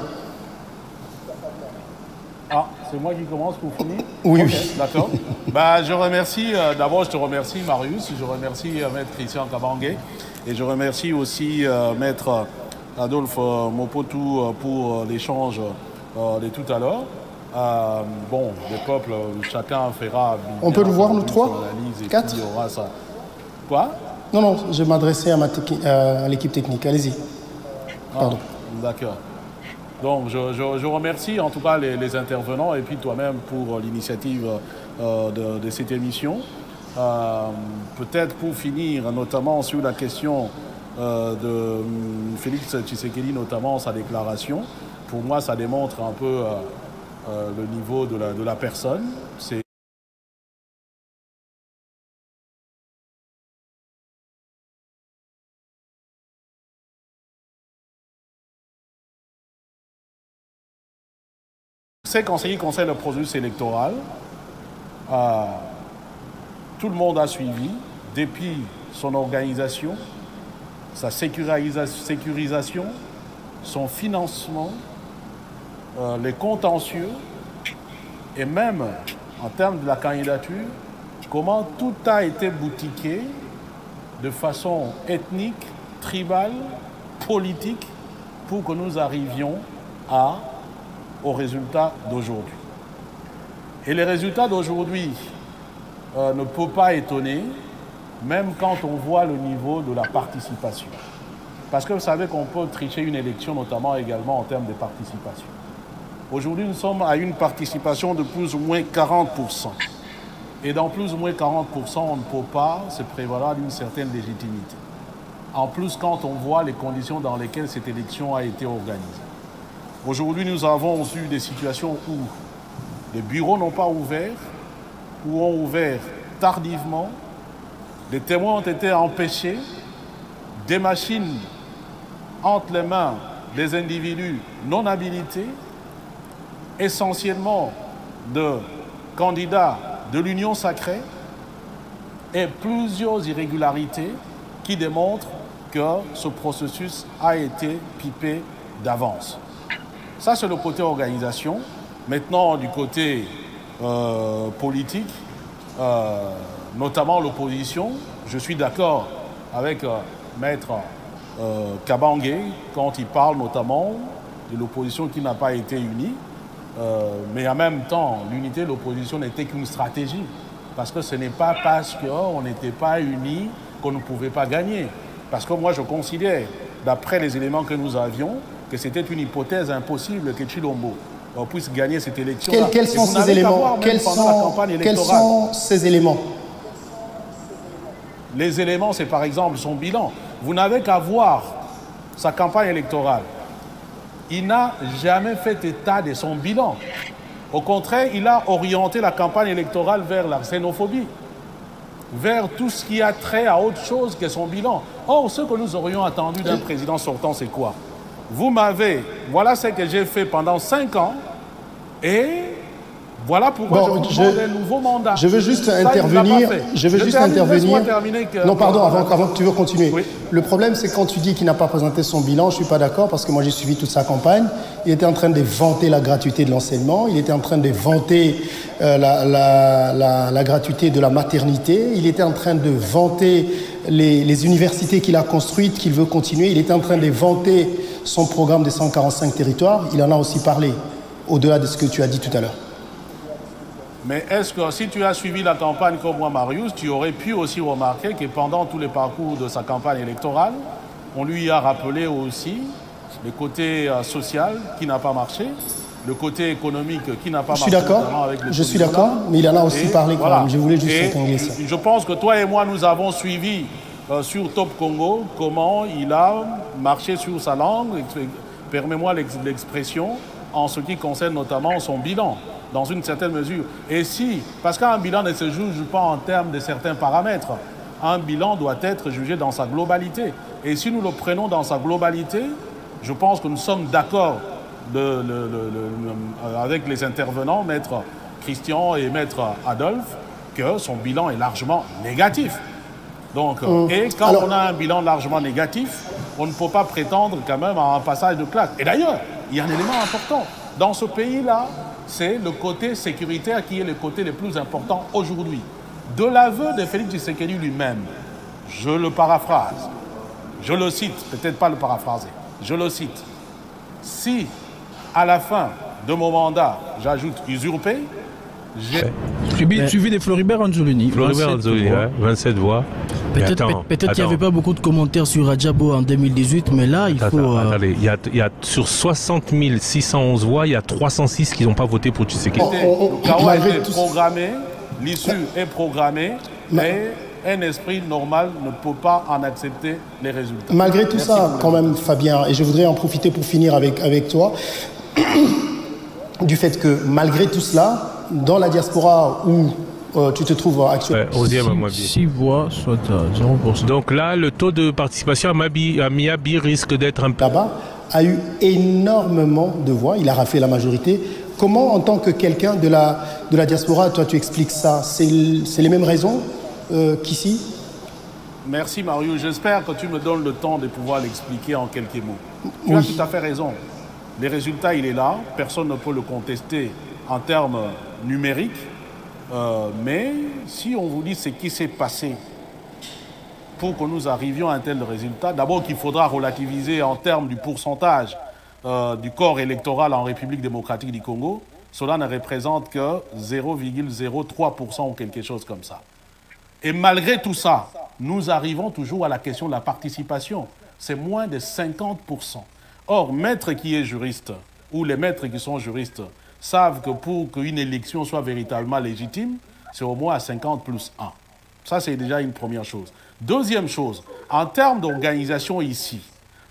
Ah, c'est moi qui commence pour finir? Oui, okay, oui. D'accord. Bah, je remercie, d'abord je te remercie Marius, je remercie Maître Christian Kabange et je remercie aussi Maître Adolphe Mopotu pour l'échange de tout à l'heure. Bon, les peuples, chacun fera... On peut le voir, nous trois? 4? Il y aura ça. Quoi? Non, non, je m'adressais à l'équipe technique. Allez-y. Pardon. Ah, d'accord. Donc, je remercie en tout cas les intervenants et puis toi-même pour l'initiative de cette émission. Peut-être pour finir, notamment sur la question de Félix Tshisekedi, notamment sa déclaration. Pour moi, ça démontre un peu le niveau de la personne. C'est qu'en ce qui concerne le processus électoral, tout le monde a suivi, depuis son organisation, sa sécurisation, son financement, les contentieux, et même en termes de la candidature, comment tout a été boutiqué de façon ethnique, tribale, politique, pour que nous arrivions aux résultats d'aujourd'hui. Et les résultats d'aujourd'hui ne peuvent pas étonner, même quand on voit le niveau de la participation. Parce que vous savez qu'on peut tricher une élection, notamment également en termes de participation. Aujourd'hui, nous sommes à une participation de plus ou moins 40%. Et dans plus ou moins 40%, on ne peut pas se prévaloir d'une certaine légitimité. En plus, quand on voit les conditions dans lesquelles cette élection a été organisée. Aujourd'hui, nous avons eu des situations où les bureaux n'ont pas ouvert, ou ont ouvert tardivement, des témoins ont été empêchés, des machines entre les mains des individus non habilités, essentiellement de candidats de l'Union sacrée, et plusieurs irrégularités qui démontrent que ce processus a été pipé d'avance. Ça, c'est le côté organisation. Maintenant, du côté politique, notamment l'opposition, je suis d'accord avec Maître Kabange quand il parle notamment de l'opposition qui n'a pas été unie. Mais en même temps, l'unité de l'opposition n'était qu'une stratégie. Parce que ce n'est pas parce qu'on n'était pas unis qu'on ne pouvait pas gagner. Parce que moi, je considère, d'après les éléments que nous avions, que c'était une hypothèse impossible que Chilombo puisse gagner cette élection. Quels sont ces éléments? Quels sont ces éléments? Les éléments, c'est par exemple son bilan. Vous n'avez qu'à voir sa campagne électorale. Il n'a jamais fait état de son bilan. Au contraire, il a orienté la campagne électorale vers la xénophobie, vers tout ce qui a trait à autre chose que son bilan. Or, ce que nous aurions attendu d'un président sortant, c'est quoi? Voilà ce que j'ai fait pendant 5 ans, et voilà pourquoi je demande un nouveau mandat. Je veux juste intervenir. Non, pardon, avant que tu veux continuer. Oui. Le problème, c'est quand tu dis qu'il n'a pas présenté son bilan, je ne suis pas d'accord, parce que moi, j'ai suivi toute sa campagne. Il était en train de vanter la gratuité de l'enseignement. Il était en train de vanter la gratuité de la maternité. Il était en train de vanter les universités qu'il a construites, qu'il veut continuer. Il était en train de vanter son programme de 145 territoires. Il en a aussi parlé, au-delà de ce que tu as dit tout à l'heure. Mais est-ce que si tu as suivi la campagne comme moi, Marius, tu aurais pu aussi remarquer que pendant tous les parcours de sa campagne électorale, on lui a rappelé aussi le côté social qui n'a pas marché, le côté économique qui n'a pas marché. Je suis d'accord, mais il en a aussi parlé quand même. Je voulais juste épingler ça. Je pense que toi et moi, nous avons suivi sur Top Congo comment il a marché sur sa langue, permets-moi l'expression, en ce qui concerne notamment son bilan, dans une certaine mesure. Et si, parce qu'un bilan ne se juge pas en termes de certains paramètres, un bilan doit être jugé dans sa globalité. Et si nous le prenons dans sa globalité, je pense que nous sommes d'accord avec les intervenants, Maître Christian et Maître Adolphe, que son bilan est largement négatif. Donc, et quand on a un bilan largement négatif, on ne peut pas prétendre quand même à un passage de claque. Et d'ailleurs, il y a un élément important. Dans ce pays-là, c'est le côté sécuritaire qui est le côté le plus important aujourd'hui. De l'aveu de Félix Tshisekedi lui-même, je le paraphrase, je le cite, peut-être pas le paraphraser, je le cite. Si, à la fin de mon mandat, j'ajoute usurpé, suivi des Floribert Anzolini. Floribert Anzolini, 27 voix. Peut-être qu'il n'y avait pas beaucoup de commentaires sur Adjabo en 2018, mais là, il faut... Attendez, il y a sur 60 611 voix, il y a 306 qui n'ont pas voté pour Tshisekedi. Le chaos a été programmé, l'issue est programmée, mais un esprit normal ne peut pas en accepter les résultats. Malgré tout ça, quand même, Fabien, et je voudrais en profiter pour finir avec toi, du fait que malgré tout cela, dans la diaspora où tu te trouves actuellement, 6 voix, soit à 0%. Donc là, le taux de participation à Miabi risque d'être un peu... Là-bas a eu énormément de voix, il a raflé la majorité. Comment, en tant que quelqu'un de la diaspora, toi tu expliques ça? C'est les mêmes raisons qu'ici? Merci Mario, j'espère que tu me donnes le temps de pouvoir l'expliquer en quelques mots. Tu as tout à fait raison. Les résultats, il est là, personne ne peut le contester en termes numériques. Mais si on vous dit ce qui s'est passé pour que nous arrivions à un tel résultat, d'abord qu'il faudra relativiser en termes du pourcentage du corps électoral en République démocratique du Congo, cela ne représente que 0,03% ou quelque chose comme ça. Et malgré tout ça, nous arrivons toujours à la question de la participation. C'est moins de 50%. Or, maître qui est juriste, ou les maîtres qui sont juristes, savent que pour qu'une élection soit véritablement légitime, c'est au moins à 50 plus 1. Ça, c'est déjà une première chose. Deuxième chose, en termes d'organisation ici,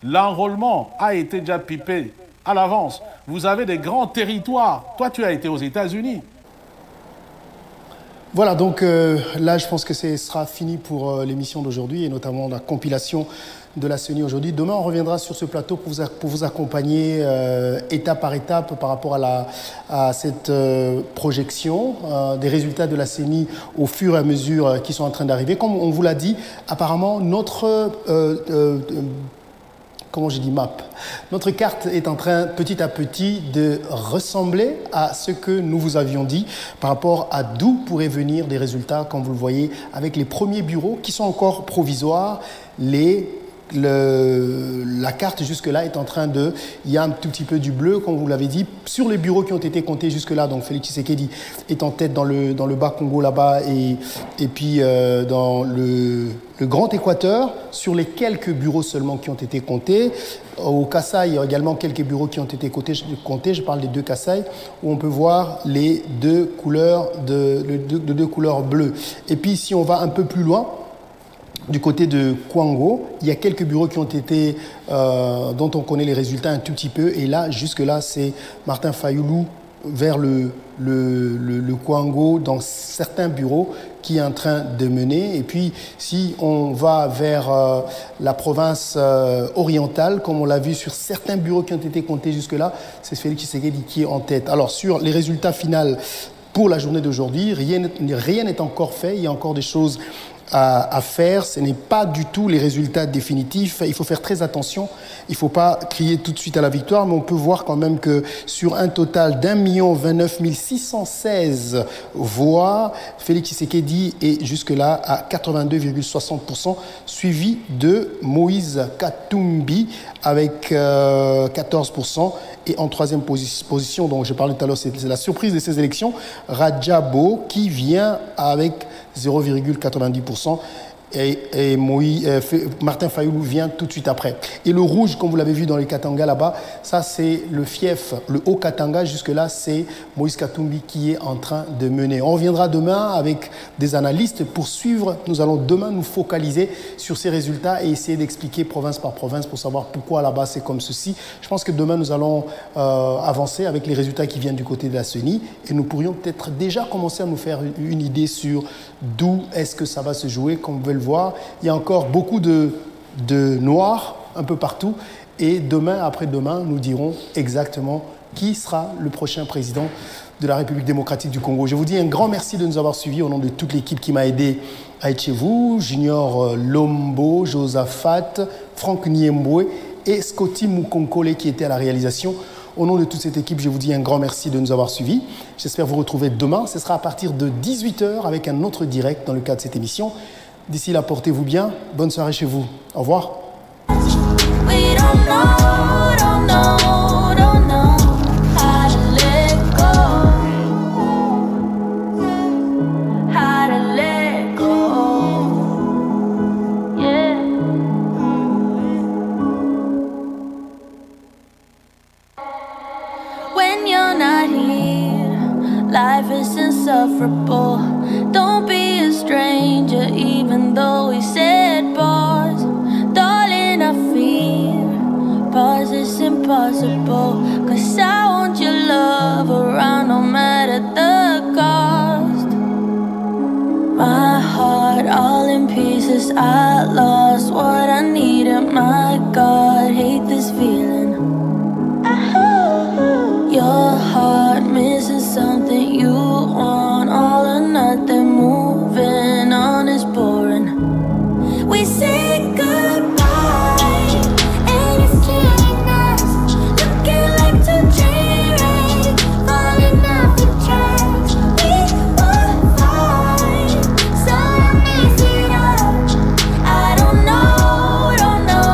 l'enrôlement a été déjà pipé à l'avance. Vous avez des grands territoires. Toi, tu as été aux États-Unis. Voilà, donc là, je pense que ce sera fini pour l'émission d'aujourd'hui et notamment la compilation de la CENI aujourd'hui. Demain, on reviendra sur ce plateau pour vous accompagner étape par étape par rapport à cette projection des résultats de la CENI au fur et à mesure qui sont en train d'arriver. Comme on vous l'a dit, apparemment, notre comment je dis map. Notre carte est en train petit à petit de ressembler à ce que nous vous avions dit par rapport à d'où pourraient venir des résultats, comme vous le voyez, avec les premiers bureaux qui sont encore provisoires. La carte jusque-là est en train de... Il y a un tout petit peu du bleu, comme vous l'avez dit. Sur les bureaux qui ont été comptés jusque-là, donc Félix Tshisekedi est en tête dans le Bas-Congo là-bas et puis dans le Grand Équateur, sur les quelques bureaux seulement qui ont été comptés. Au Kasaï, il y a également quelques bureaux qui ont été comptés. Je parle des 2 Kasaï, où on peut voir les deux couleurs bleues. Et puis si on va un peu plus loin, du côté de Kwango, il y a quelques bureaux qui ont été, dont on connaît les résultats un tout petit peu. Et là, jusque-là, c'est Martin Fayoulou vers le Kwango dans certains bureaux qui est en train de mener. Et puis, si on va vers la province orientale, comme on l'a vu sur certains bureaux qui ont été comptés jusque-là, c'est Félix Tshisekedi qui est en tête. Alors, sur les résultats finaux pour la journée d'aujourd'hui, rien n'est encore fait. Il y a encore des choses à faire. Ce n'est pas du tout les résultats définitifs. Il faut faire très attention. Il ne faut pas crier tout de suite à la victoire, mais on peut voir quand même que sur un total d'1 029 616 voix, Félix Tshisekedi est jusque-là à 82,60%, suivi de Moïse Katumbi avec 14%. Et en troisième position, donc je parlais tout à l'heure, c'est la surprise de ces élections, Rajabo qui vient avec 0,90%. Et Martin Fayoulou vient tout de suite après. Et le rouge, comme vous l'avez vu dans les Katanga là-bas, ça c'est le fief, le Haut-Katanga. Jusque-là, c'est Moïse Katumbi qui est en train de mener. On reviendra demain avec des analystes pour suivre. Nous allons demain nous focaliser sur ces résultats et essayer d'expliquer province par province pour savoir pourquoi là-bas c'est comme ceci. Je pense que demain nous allons avancer avec les résultats qui viennent du côté de la CENI et nous pourrions peut-être déjà commencer à nous faire une idée sur d'où est-ce que ça va se jouer, comme vous pouvez le voir. Il y a encore beaucoup de noirs un peu partout et demain, après-demain, nous dirons exactement qui sera le prochain président de la République démocratique du Congo. Je vous dis un grand merci de nous avoir suivis au nom de toute l'équipe qui m'a aidé à être chez vous, Junior Lombo, Josaphat, Franck Niemboué et Scotty Mukonkole qui était à la réalisation. Au nom de toute cette équipe, je vous dis un grand merci de nous avoir suivis. J'espère vous retrouver demain. Ce sera à partir de 18h avec un autre direct dans le cadre de cette émission. D'ici là, portez-vous bien. Bonne soirée chez vous. Au revoir. Life is insufferable. Don't be a stranger, even though we said pause. Darling, I fear pause is impossible. Cause I want your love around no matter the cost. My heart all in pieces, I lost what I needed. My God, hate this feeling. Your heart missing something you want, all or nothing, moving on is boring. We say goodbye, and it's killing us, looking like two train wrecks, falling off the tracks. We were fine, so I mess it up. I don't know, don't know,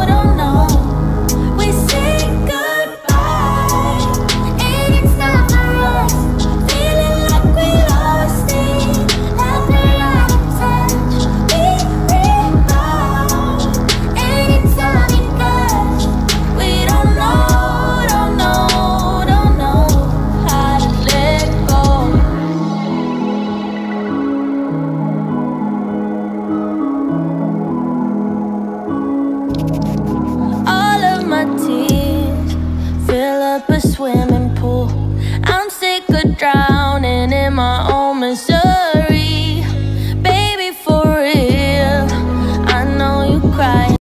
don't know. We say goodbye. It's not for us, feeling like we lost it. After our touch, we rebound, and it's all because we don't know, don't know, don't know how to let go. All of my tears fill up a swimming pool. I'm sick of drowning in my own misery.